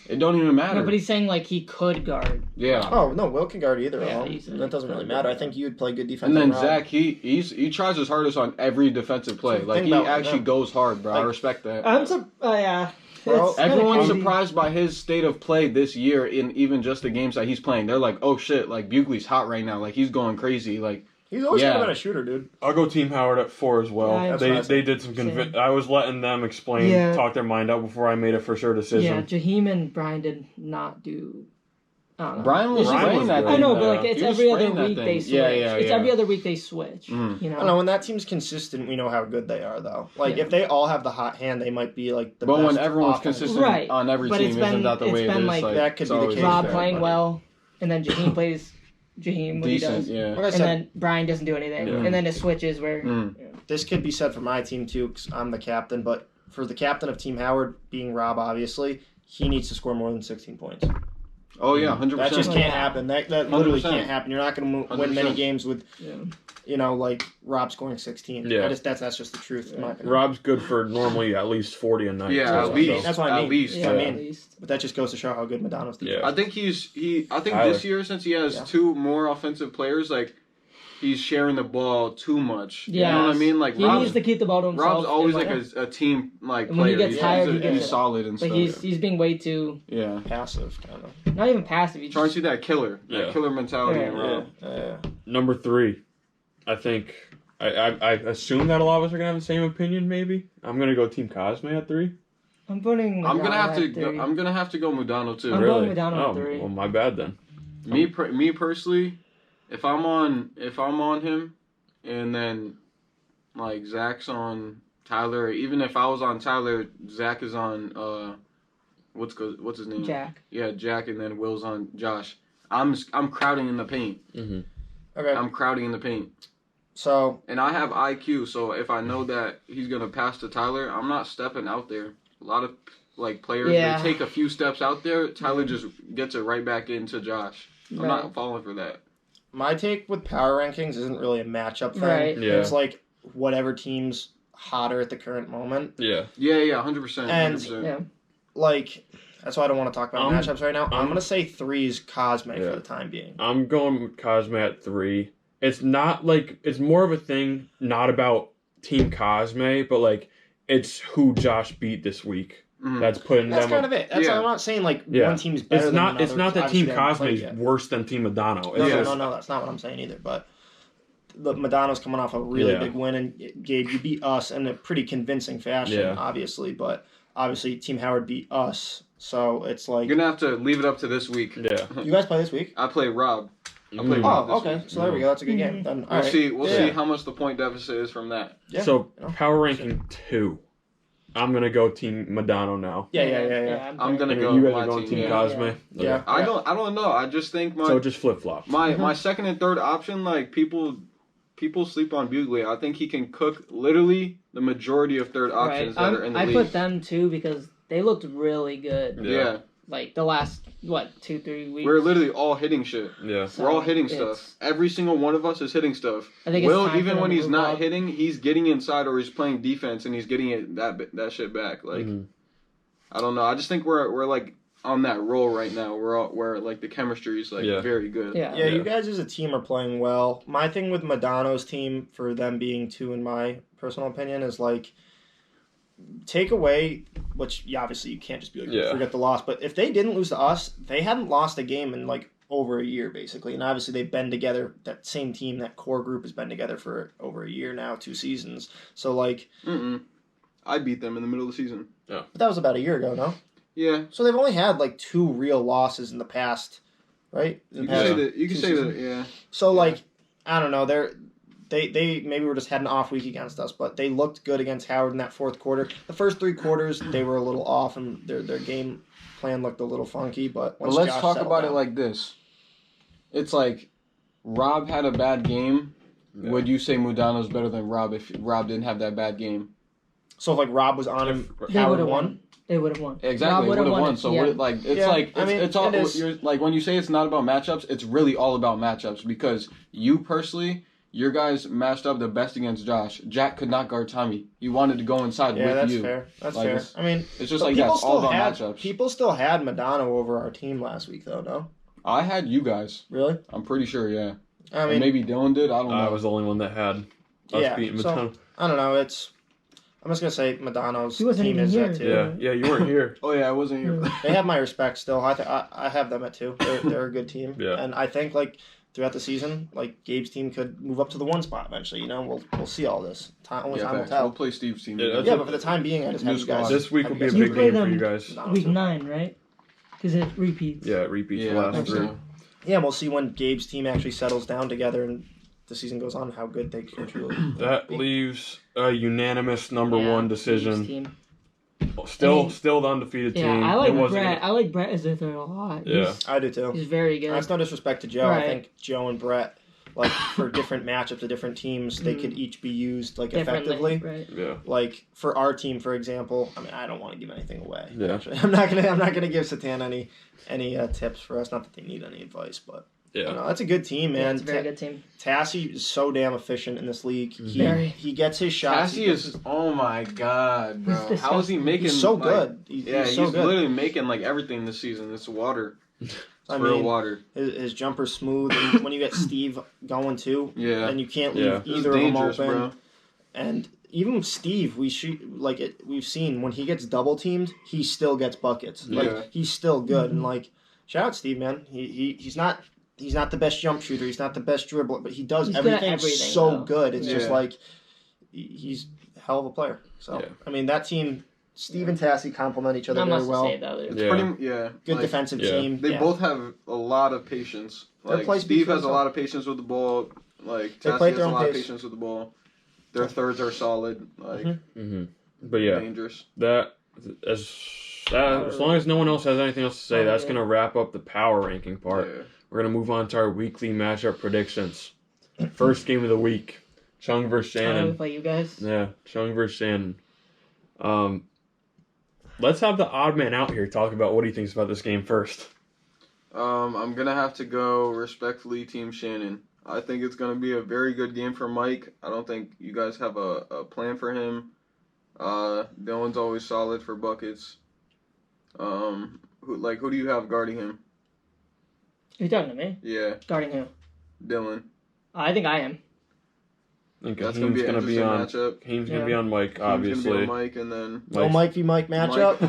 It don't even matter. No, but he's saying like he could guard. Yeah. Oh no, Will can guard either Yeah, of them. he's- That doesn't really matter. I think you would play good defense. And then on Rob. Zach, he tries his hardest on every defensive play. So Like think he about actually them. goes hard, bro. I Like- respect that. Yeah. Bro, It's kinda Everyone's crazy. surprised by his state of play this year in even just the games that he's playing. They're like, oh shit, like Bugley's hot right now. Like he's going crazy. Like He's always Yeah. kind of been a shooter, dude. I'll go Team Howard at 4 as well. Yeah, They did some Same. I was letting them explain, Yeah. talk their mind out before I made a for sure Yeah, decision. Jaheim and Brian did not do. I don't know. Brian was It's just Brian spraying was that good. thing. I know, but though. like it's He was every other spraying that week thing. they switch. Yeah, yeah, It's yeah. every other week they switch. Mhm. You I don't know, know. when that team's consistent, we know how good they are, though. Like, Yeah. if they all have the hot hand, they might be, like, the But best when everyone's offense. consistent Right. on every But team, it's isn't been- that the it's way it been is? like- That could it's be the always case. Rob there, playing buddy. well, and then Jaheim plays Jaheim what decent, he does, yeah. Like I and said, then Brian doesn't do anything, Yeah. and then it switches where. Mm. this could be said for my team, too, because I'm the captain, but for the captain of Team Howard, being Rob, obviously, he needs to score more than 16 points. Oh yeah, 100%. That just Oh, can't yeah. happen. That literally 100%. can't happen. You're not going to win many 100%. games with, Yeah. you know, like Rob scoring 16. Yeah. That's just the truth, in my opinion. Rob's good for normally at least 40 a night. Yeah, too, at so- least. That's what I mean. At least. Yeah, I at mean- least. But that just goes to show how good Madonna's defense Yeah. I think I think Tyler. this year, since he has Yeah. 2 more offensive players, like he's sharing the ball too much. Yeah. You know what I mean? Like He Rob's, needs to keep the ball to himself. Rob's always and, like a team like And when he player. gets tired, he gets he's it. solid and but stuff. he's being way too Yeah. passive, kind of. not even passive. He's Trying to see that killer, Yeah. that killer mentality in Yeah. Rob. Number 3, I think I assume that a lot of us are gonna have the same opinion. Maybe I'm gonna go Team Cosme at 3. I'm putting. I'm gonna Madonna have to. at three. I'm gonna have to go Mudano too. I'm Really? going Madonna at Oh, 3. well, my bad then. Me personally, if I'm on him, and then like Zach's on Tyler, or even if I was on Tyler, Zach is on what's his name? Jack. Yeah, Jack, and then Will's on Josh. I'm crowding in the paint. Mm-hmm. Okay, I'm crowding in the paint, so and I have IQ. So if I know that he's gonna pass to Tyler, I'm not stepping out there. A lot of like players, Yeah. they take a few steps out there. Tyler just gets it right back into Josh. I'm Right. not falling for that. my take with power rankings isn't really a matchup thing. Right. Yeah. It's like whatever team's hotter at the current moment. Yeah. Yeah, 100%. And- 100%. Yeah. Like, that's why I don't want to talk about matchups right now. I'm I'm- going to say 3's Cosme Yeah. for the time being. I'm going with Cosme at 3. It's not like it's more of a thing, not about Team Cosme, but like it's who Josh beat this week. Mhm. That's putting That's them. kind of it. That's Yeah. I'm not saying like Yeah. one team's better It's than not. another. It's not that Obviously, Team they haven't Cosme played is yet. worse than Team Madonna. No, It's Yeah. just- no, that's not what I'm saying either. But the Madonna's coming off a really Yeah. big win, and Gabe, you beat us in a pretty convincing fashion, Yeah. obviously. But obviously, Team Howard beat us, so it's like You're going to have to leave it up to this week. Yeah. you guys play this week. I play Rob. I play Mm. Rob Oh, this okay. week. So there we go. That's a good game. Mhm. Then We'll all right. see. We'll Yeah. see how much the point deficit is from that. Yeah. So you know. power ranking 2. I'm gonna go Team Madonna now. Yeah. I'm gonna And go you guys my are going team, Team yeah. Cosme. Yeah. Okay. I don't know. I just think So just flip flop. my second and third option, like people sleep on Bugley. I think he can cook literally the majority of third options that are in the I league. put them too because they looked really good. yeah. Like the last 2-3 weeks. We're literally all hitting shit. Yeah. So We're all hitting it's- stuff. Every single one of us is hitting stuff. I think it's Will, time even for when them to he's move not up. hitting, he's getting inside or he's playing defense and he's getting it that shit back. Like Mhm. I don't know. I just think we're like on that roll right now. Where like the chemistry is like Yeah. very good. Yeah. Yeah, you guys as a team are playing well. My thing with Madonna's team, for them being 2 in my personal opinion, is like take away, which obviously you can't just be like, Yeah. forget the loss, but if they didn't lose to us, they hadn't lost a game in like over a year basically. And obviously they've been together, that same team, that core group has been together for over a year now, 2 seasons. So like, I beat them in the middle of the season. but that was about a year ago, no? Yeah. So they've only had like 2 real losses in the past, right? In You the can past say that. You can 2 say seasons. that. Yeah. So like, I don't know. They maybe were just had an off week against us, but they looked good against Howard in that fourth quarter. The first 3 quarters they were a little off, and their game plan looked a little funky. But But once let's Josh talk settled about it down- like this. It's like Rob had a bad game, Yeah. would you say Mudano's better than Rob if Rob didn't have that bad game? So if like Rob was on him, They Howard would have won. won. They would have won. Exactly, would have won. So yeah. it's all. it is. You're, like when you say it's not about matchups, it's really all about matchups because you personally, your guys matched up the best against Josh. Jack could not guard Tommy. He wanted to go inside with That's you. fair. That's Like, fair. it's- I mean, It's just but like that. people It's all still about had matchups. people still had Madonna over our team last week though. No, I had you guys. really? I'm pretty sure. Yeah. I And mean, maybe Dylan did. I don't know. I was the only one that had us Yeah, beating so- Madonna. I don't know. I'm just gonna say Madonna's He wasn't team even is here. that too. Yeah, you weren't here. Oh yeah, I wasn't here. They have my respect still. I have them at 2. They're a good team. Yeah. And I think like throughout the season, like Gabe's team could move up to the 1 spot eventually. You know, we'll see all this. Only Yeah, time will facts. tell. We'll play Steve's team. Yeah, that's Yeah, a- but for the time being, I just New have you guys. squad. This week have will you be a guys- You big play game for them you guys. Madonna Week too. 9, right? Because it repeats. Yeah, it repeats Yeah, the I last think 3. so. Yeah, we'll see when Gabe's team actually settles down together and the season goes on, how good they can truly. That leaves a unanimous number Yeah, 1 Gabe's decision. team. Still, I mean, still the undefeated Yeah, team. I like It wasn't Brett. gonna- I like Brett as a third a lot. Yeah. I do too. He's very good. That's no disrespect to Joe. I Right. think Joe and Brett, like for different matchups of different teams, they could each be used like effectively. Right. Yeah. Like for our team, for example, I mean, I don't want to give anything away. Yeah. Actually. I'm not gonna give Satan any tips for us. Not that they need any advice, but Yeah. you know, that's a good team, Yeah, man. it's a very good team. Tassie is so damn efficient in this league. Very. He gets his shots. Cassie is. Oh my god, bro! He's How is he making? He's so like- good. He's so good. literally making like everything this season. It's water. It's I real mean, water. his jumper's smooth, and when you get Steve going too, Yeah. and you can't leave Yeah. It's either of them dangerous, open. bro. And even with Steve, we've seen when he gets double teamed, he still gets buckets. Like Yeah. he's still good. And like shout out Steve, man. He's not the best jump shooter. He's not the best dribbler, but he does He's good at everything, everything, so though. good. It's just Yeah. like he's a hell of a player. So Yeah. I mean that team, Steve and Tassie complement each other Not very much to well. say about it. It's Yeah. pretty. Good like, defensive yeah. team. They yeah. both have a lot of patience. Their Like plays Steve speak for has a themselves. lot of patience with the ball. Like They Tassie play has their a own lot of pace. patience with the ball. Their thirds are solid. Like Mm-hmm. But yeah, dangerous. that as long as no one else has anything else to say, that's gonna wrap up the power ranking part. Yeah. We're gonna move on to our weekly matchup predictions. First game of the week, Chung versus Shannon. Play you guys. Yeah, Chung versus Shannon. Let's have the odd man out here talk about what he thinks about this game first. I'm gonna have to go respectfully, Team Shannon. I think it's gonna be a very good game for Mike. I don't think you guys have a plan for him. Dylan's always solid for buckets. Who do you have guarding him? You're talking to me? Yeah, Guarding who? Dylan. I think I am. I think That's Hakeem's gonna be an on. interesting matchup. Hakeem's gonna Yeah. be on Mike, Team's gonna be obviously. on Mike, and then No Mike v Mike matchup.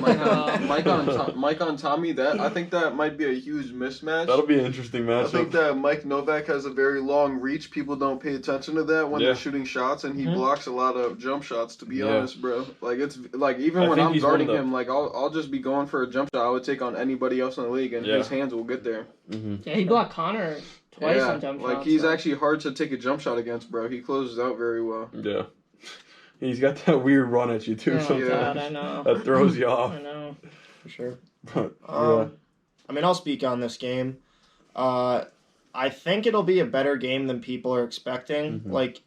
Mike on Tommy. That I think that might be a huge mismatch. That'll be an interesting I think matchup. that Mike Novak has a very long reach. People don't pay attention to that when Yeah. they're shooting shots, and he Mhm. blocks a lot of jump shots. To be Yeah. honest, bro, like it's like even I when think I'm he's one guarding of the- him, like I'll just be going for a jump shot I would take on anybody else in the league, and Yeah. his hands will get there. Mm-hmm. Yeah, he blocked Connor twice yeah, on jump like shots. he's so. actually hard to take a jump shot against, bro. He closes out very well. Yeah. He's got that weird run at you too. Oh, Sometimes God, I know. that throws you off. I know. For sure. But, yeah. I mean, I'll speak on this game. I think it'll be a better game than people are expecting. Mhm. Like,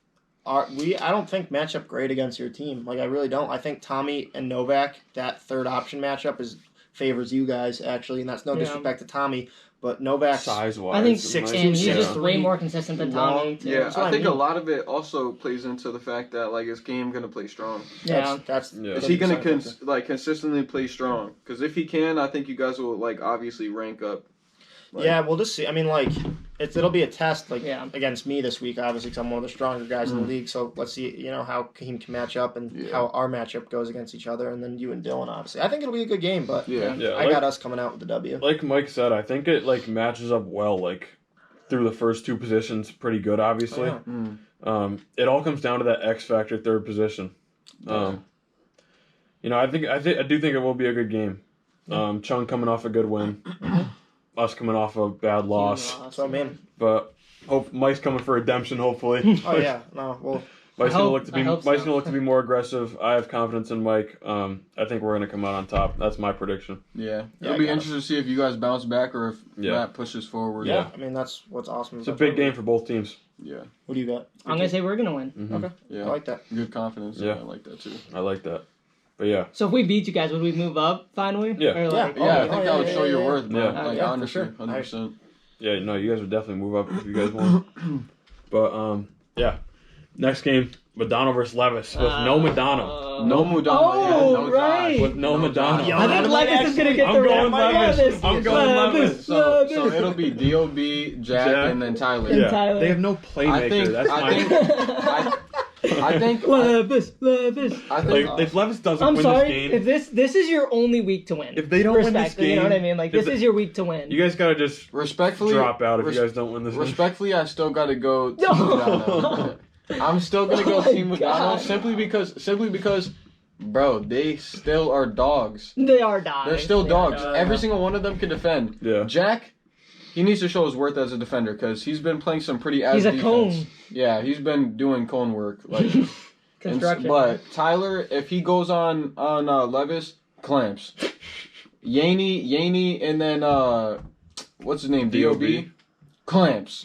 I don't think match up great against your team. Like, I really don't. I think Tommy and Novak, that third option matchup, favors you guys actually, and that's no Yeah. disrespect to Tommy, but Novak's Size wise, I think 6'2", and he's just 6'3", way more consistent than long. Tommy. Too. Yeah, That's what I I think a mean. lot of it also plays into the fact that like his game gonna play strong. Yeah. that's Yeah. Is he gonna 100%. consistently play strong? Because if he can, I think you guys will like obviously rank up. Like, Yeah, we'll just see. I mean, like, it'll be a test, like, Yeah. against me this week, obviously, because I'm one of the stronger guys in the league. So let's see, how Kahim can match up and Yeah. how our matchup goes against each other, and then you and Dylan, obviously. I think it'll be a good game, but Yeah. Yeah, I like, got us coming out with the W. like Mike said, I think it like matches up well. Like through the first two positions, pretty good. Obviously, Oh, it all comes down to that X factor third position. I do think it will be a good game. Chung coming off a good win, us coming off a bad loss, So, I mean, but hope Mike's coming for redemption. Hopefully, oh, yeah. No, well, Mike's I gonna hope- look to be I hope Mike's so. gonna look to be more aggressive. I have confidence in Mike. I think we're gonna come out on top. That's my prediction. Yeah. Yeah, It'll I be got interesting to see if you guys bounce back or if Yeah. Matt pushes forward. Yeah, I mean that's what's awesome. It's a about big that. game for both teams. Yeah. What do you got? I'm gonna say we're gonna win. Mhm. Okay, Yeah. I like that. Good confidence. Yeah. I like that too. I like that. But yeah, So if we beat you guys, would we move up finally? Yeah. Or like, Yeah. Yeah, I Oh, think yeah, that would yeah, show yeah, your yeah. worth, bro. Yeah. Like, Yeah, for honestly, sure. 100%. yeah. No, you guys would definitely move up if you guys won. But yeah, next game, Madonna versus Levis with no Madonna. No Mudana. Oh, yeah, no right. Josh. With no Madonna. Yo, I that think might Levis is gonna get I'm the going run. Levis. I'm going Levis. So it'll be D.O.B., Jack, and then Tyler. And Yeah, Tyler. they have no playmaker. That's my. I think Levis. Like, if Levis doesn't I'm win sorry. this game, If this is your only week to win. if they don't win this Respectfully, you know what I mean? Like if this is your week to win. you guys gotta just respectfully drop out if you guys don't win this game. Respectfully, I still gotta go Team No. Mudano. I'm still gonna go Oh my Team Mudano God. simply because, bro, they still are dogs. They are dogs. They're still They are dogs. Every single one of them can defend. Yeah. Jack, he needs to show his worth as a defender because he's been playing some pretty ass He's a defense. cone. Yeah, he's been doing cone work. Like, Construction. but Tyler, if he goes on Levis, clamps. Yaney, and then what's his name? D.O.B. Clamps.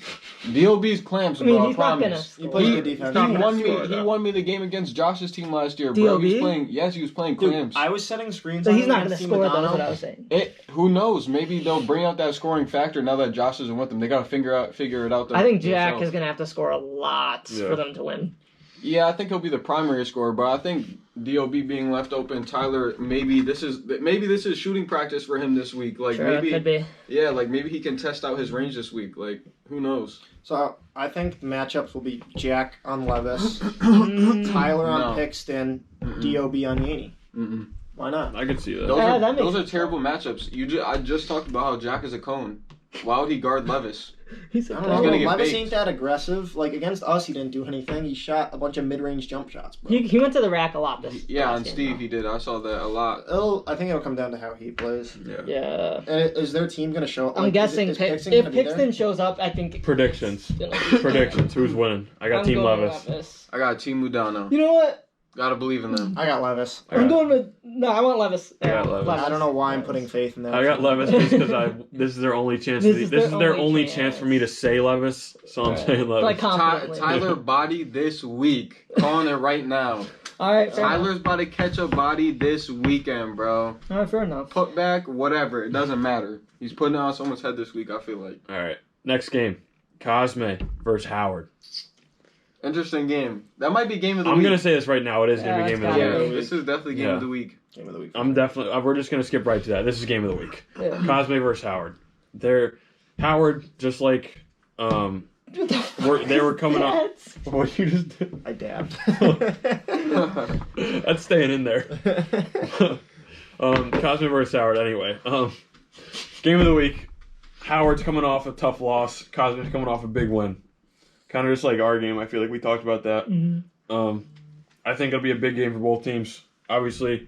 D.O.B.'s clamps, I mean, bro. I he's not gonna promise. He plays score. good defense. He not gonna won me. score, He though. won me the game against Josh's team last year, bro. He was D.O.B.? playing. Yes, he was playing Dude, clamps. I was setting screens. So on he's him not against gonna Team score. That's what I Madonna. was saying. Who knows? Maybe they'll bring out that scoring factor now that Josh isn't with them. They gotta figure it out. I think Jack themselves. is gonna have to score a lot Yeah. for them to win. Yeah, I think he'll be the primary scorer, but I think D.O.B. being left open, Tyler, maybe this is shooting practice for him this week. Like Sure, maybe, it could be. yeah, like maybe he can test out his range this week. Like who knows? So I think the matchups will be Jack on Levis, Mm. Tyler on No. Pixton, Mm-mm. D.O.B. on Yaney. Mm-mm. Why not? I could see that. Those Yeah, are that makes those are sense. terrible matchups. I just talked about how Jack is a cone. Why would he guard Levis? He's I a don't He's know. gonna get Levis baked. ain't that aggressive. Like against us, he didn't do anything. He shot a bunch of mid-range jump shots, bro. he went to the rack a lot this Yeah, last on game, Steve though. he did. I saw that a lot. I think it'll come down to how he plays. Yeah. Yeah. And is their team gonna show? I'm like, guessing is if Pixton gonna be there? Pixton shows up, I think Predictions. it's gonna be- Predictions. Who's winning? I got I'm Team going Levis. I got Team Mudano. You know what? Gotta believe in them. I got Levis. I I'm got- going with I want Levis. I got Levis. I don't know why I'm putting faith in that. I got Levis just because this is their only chance. This is This their is their only only chance for me to say Levis, so I'm Right. saying Levis. Like confidently. Tyler body this week. Calling it right now. All right, fair enough. Tyler's about to catch a body this weekend, bro. All right, fair enough. Put back, whatever. It doesn't matter. He's putting it on someone's head this week, I feel like. All right, next game, Cosme versus Howard. Interesting game. That might be game of the I'm week. gonna say this right now. It is gonna Yeah, be game it's of the Yeah, gotta week. be. this is definitely game Yeah. of the week. Game of the week. I'm definitely. We're just gonna skip right to that. This is game of the week. Yeah. Cosme versus Howard. They're Howard just like they were coming up. That's- What you just did? I dabbed. That's staying in there. Cosme versus Howard. Anyway, game of the week. Howard's coming off a tough loss. Cosme's coming off a big win. Kind of just like our game. I feel like we talked about that. Mhm. I think it'll be a big game for both teams. Obviously,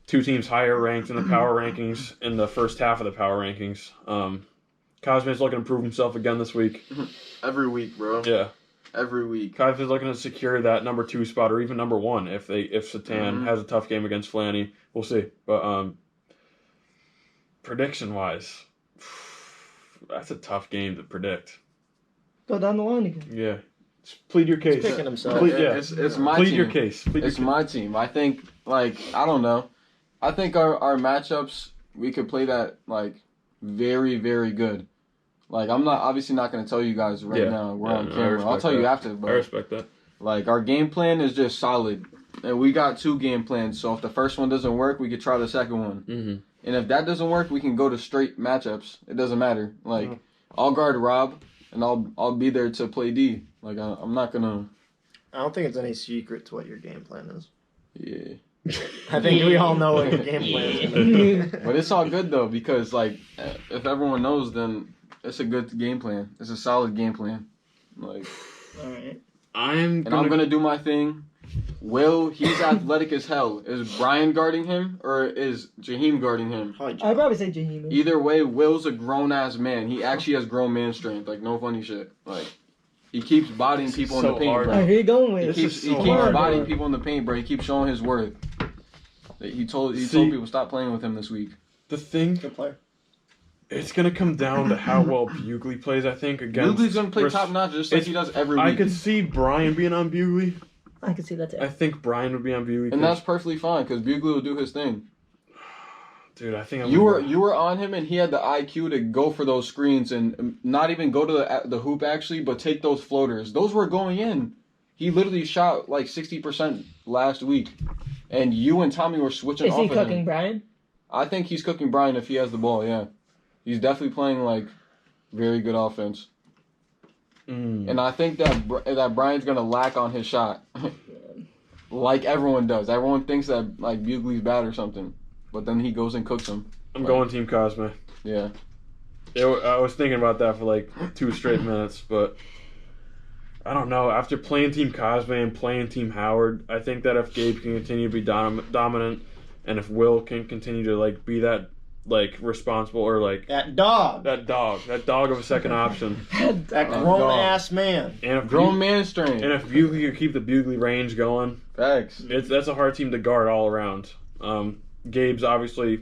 two teams higher ranked in the power rankings in the first half of the power rankings. Cosme's looking to prove himself again this week. Every week, bro. Yeah, Every week. Cosme's looking to secure that number 2 spot or even number 1 if Satan Mhm. has a tough game against Flanny. We'll see. But prediction wise, that's a tough game to predict. Go down the line again. Yeah, just plead your case. He's picking himself. Plead, yeah. It's my Plead team. your case. Plead It's your my team. I think, like, I don't know. I think our matchups, we could play that, like, very, very good. Like, I'm obviously not going to tell you guys right Yeah. now. We're Yeah, on no, I camera. I'll respect tell you that. after, I but, respect that. like, our game plan is just solid. And we got 2 game plans, so if the first one doesn't work, we could try the second one. Mm-hmm. And if that doesn't work, we can go to straight matchups. It doesn't matter. Like, Mhm. I'll guard Rob, and I'll be there to play D. Like, I'm not going to... I don't think it's any secret to what your game plan is. Yeah. I think we all know what your game plan is. But it's all good though because like if everyone knows, then it's a good game plan. It's a solid game plan. Like, All right. and I'm gonna do my thing. He's athletic as hell. Is Brian guarding him or is Jaheim guarding him? Probably I'd probably say Jaheim. Either way, Will's a grown ass man. He actually has grown man strength. Like no funny shit. Like He keeps bodying people so in the paint, hard. bro. Where are you going with? He This keeps is so bodying hard. people in the paint, bro. He keeps showing his worth. He told See- people stop playing with him this week. The thing, Good player. it's gonna come down to how well Bugley plays. I think against. Bugly's gonna play Res- top notch just like he does every week. I could see Brian being on Bugley. I can see that too. I think Brian would be on Bugley. and that's perfectly fine because Bugly will do his thing. dude. I think You were on him, and he had the IQ to go for those screens and not even go to the hoop actually, but take those floaters. Those were going in. He literally shot like 60% last week, and you and Tommy were switching Is off he of cooking him. Brian? I think he's cooking Brian if he has the ball. Yeah, he's definitely playing like very good offense, and I think that Brian's gonna lack on his shot, like everyone does. Everyone thinks that like Bugly's bad or something, but then he goes and cooks him. I'm going Team Cosme. Yeah. I was thinking about that for like 2 straight minutes, but I don't know. After playing Team Cosme and playing Team Howard, I think that if Gabe can continue to be dominant, and if Will can continue to like be that like responsible or like That dog. that dog of a second option, That Oh, grown dog. ass man. and if Grown Bu- man strain. and if Bugley can keep the Bugley range going, Facts. that's a hard team to guard all around. Gabe's obviously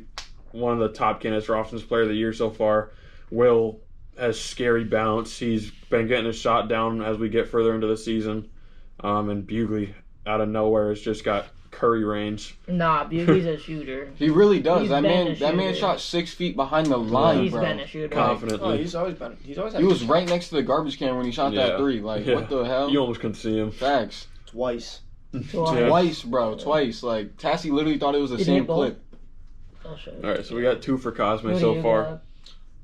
one of the top candidates for Offensive Player of the Year so far. Will has scary bounce. He's been getting his shot down as we get further into the season. And Bugley, out of nowhere, has just got Curry range. Nah, Bugley's a shooter. He really does. He's That been man. a That man shooter. shot 6 feet behind the line, He's bro. been a shooter. Confidently. Oh, he's always been. He's always had He was right next to the garbage can when he shot Yeah. that 3. Like, Yeah. what the hell? You almost couldn't see him. Facts. twice. Yeah. Twice, bro. Twice. Like, Tassie literally thought it was the Did he same hit both? clip. I'll show you. All right, so we got 2 for Cosme Who do so you far. got?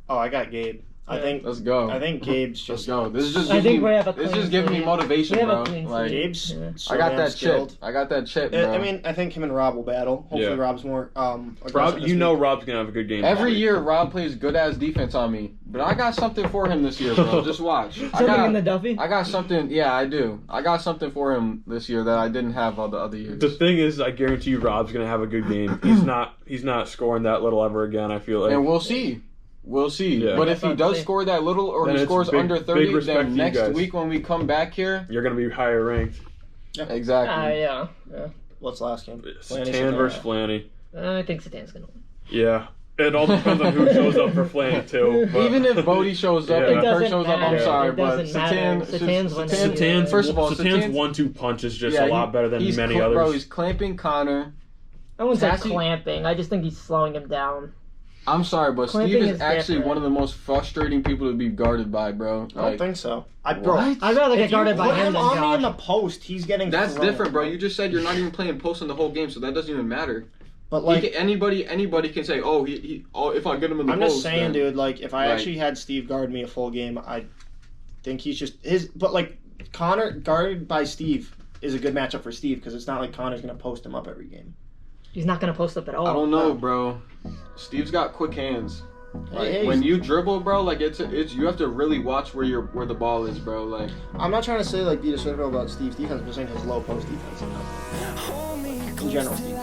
Oh, I got Gabe. I think. Let's go. I think Gabe's Let's just. go. This is just I giving think me, we have a this clean just giving me sweep. motivation, We have a bro. clean Like, sweep. Gabe's. Yeah. So I got damn that skilled. chip. I got that chip, I bro. mean, I think him and Rob will battle. Hopefully, Yeah. Rob's more. Rob, aggressive this you know week. Rob's gonna have a good game. Every year, Rob plays good ass defense on me, but I got something for him this year, bro. Just watch. Something in the Duffy? I got something. Yeah, I do. I got something for him this year that I didn't have all the other years. The thing is, I guarantee you, Rob's gonna have a good game. He's not scoring that little ever again. I feel like. And we'll see. We'll see. Yeah. But if he That's does what I'm score that little or Then he it's scores big- under big 30, respect to then you next guys. week when we come back here, You're gonna be higher ranked. exactly. Yeah. What's the last game? Satan versus Flanny. I think Satan's gonna win. Yeah. It all depends on who shows up for Flanny too. But Even if Bodie shows up Yeah. and It Kirk doesn't shows up, I'm matter. sorry, It but doesn't matter. Satan's winning. Satan's, first of all, Satan's Satan's 1-2 punch is just yeah, a lot better than he's many bro, others. he's clamping Connor. I wouldn't say Tassie- clamping. I just think he's slowing him down. I'm sorry, but Clamping Steve is is actually different. one of the most frustrating people to be guarded by, bro. I don't Like, think so. What? I'd rather If get you guarded by put him him than on me in the Josh. post, he's getting. that's thrown. different, bro. You just said you're not even playing post in the whole game, so that doesn't even matter. But like, Anybody can say, oh, if I get him in the I'm post, just saying, then- dude. Like, if I Like- actually had Steve guard me a full game, I think he's just his. But like, Connor guarded by Steve is a good matchup for Steve because it's not like Connor's gonna post him up every game. He's not gonna post up at all. I don't know, bro. Steve's got quick hands. Like, Hey, when you dribble, bro, like it's you have to really watch where the ball is, bro. Like I'm not trying to say like be disrespectful about Steve's defense, but saying his low post defense. In general, Steve.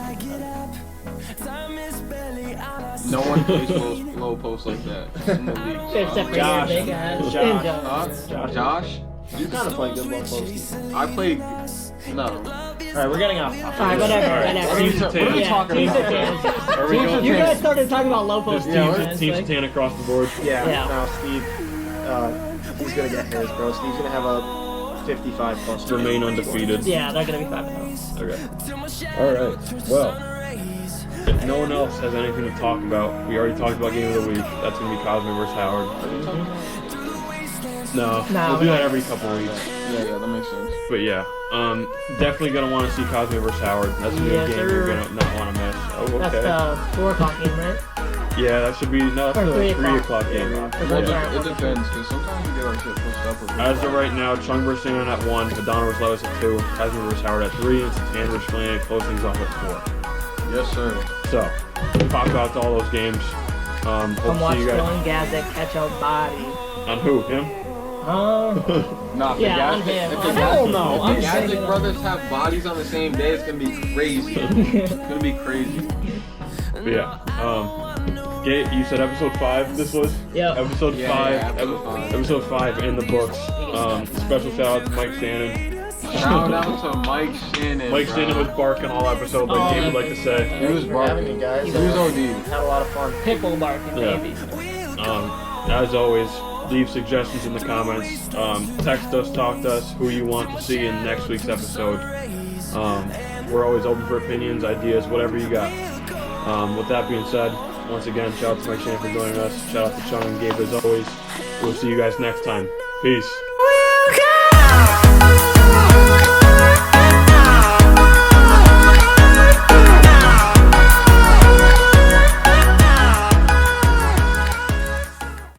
no one plays low post like that in the league. Except for Josh. your big ass. Josh. And Josh. Huh? Josh? You kind of play good low post defense. I played. No. All right, we're getting off. Alright, whatever, Alright, whatever. Team What are we Satan. talking Team about? Satan. Are we going You Team- guys started talking about low post Just defense. Team like- Satan across the board? Yeah. Yeah. Now Steve, he's gonna get his, bro. Steve's gonna have a 55 plus. Remain undefeated. Yeah, they're gonna be 5-0. Okay. Alright. Well, if no one else has anything to talk about, we already talked about game of the week. That's going to be Cosme versus Howard. No, No, we'll do we're that not. every couple of weeks. Yeah, that makes sense. But yeah, definitely going to want to see Cosme versus Howard. That's going to be a Yes, game sir. you're going to not want to miss. Oh, That's okay. the 4 o'clock game, right? Yeah, that should be, no, that's Or the 3 3 o'clock. o'clock game. Well, Yeah. it depends, because sometimes we get our shit pushed up. Or As of right now, Chung versus Shannon at 1, Madonna versus Levis at 2, Cosme versus Howard at 3, and Satan versus Flanny close things off at 4. Yes, sir. So, pop out to all those games. Come Hope to watch see you guys. Dylan Gazette catch a body. On who? Him? Nah, if Yeah, the on him. If On the hell Gaz- no, if I'm the saying- Gazic brothers have bodies on the same day, it's gonna be crazy. It's gonna be crazy. But yeah, Gabe, you said episode 5 this was? Yeah. Episode Yeah, 5. yeah, episode 5. Episode 5 in the books. Special shout out to Mike Shannon. Shout out to Mike Shannon. Mike bro. Shannon was barking all episode, like Gabe would like to say. He was Thanks for having barking. me, guys. He was OD. Had a lot of fun. Pitbull barking, Yeah. baby. As always, leave suggestions in the comments. Text us, talk to us, who you want to see in next week's episode. We're always open for opinions, ideas, whatever you got. With that being said, once again, shout out to Mike Shannon for joining us. Shout out to Chung and Gabe as always. We'll see you guys next time. Peace.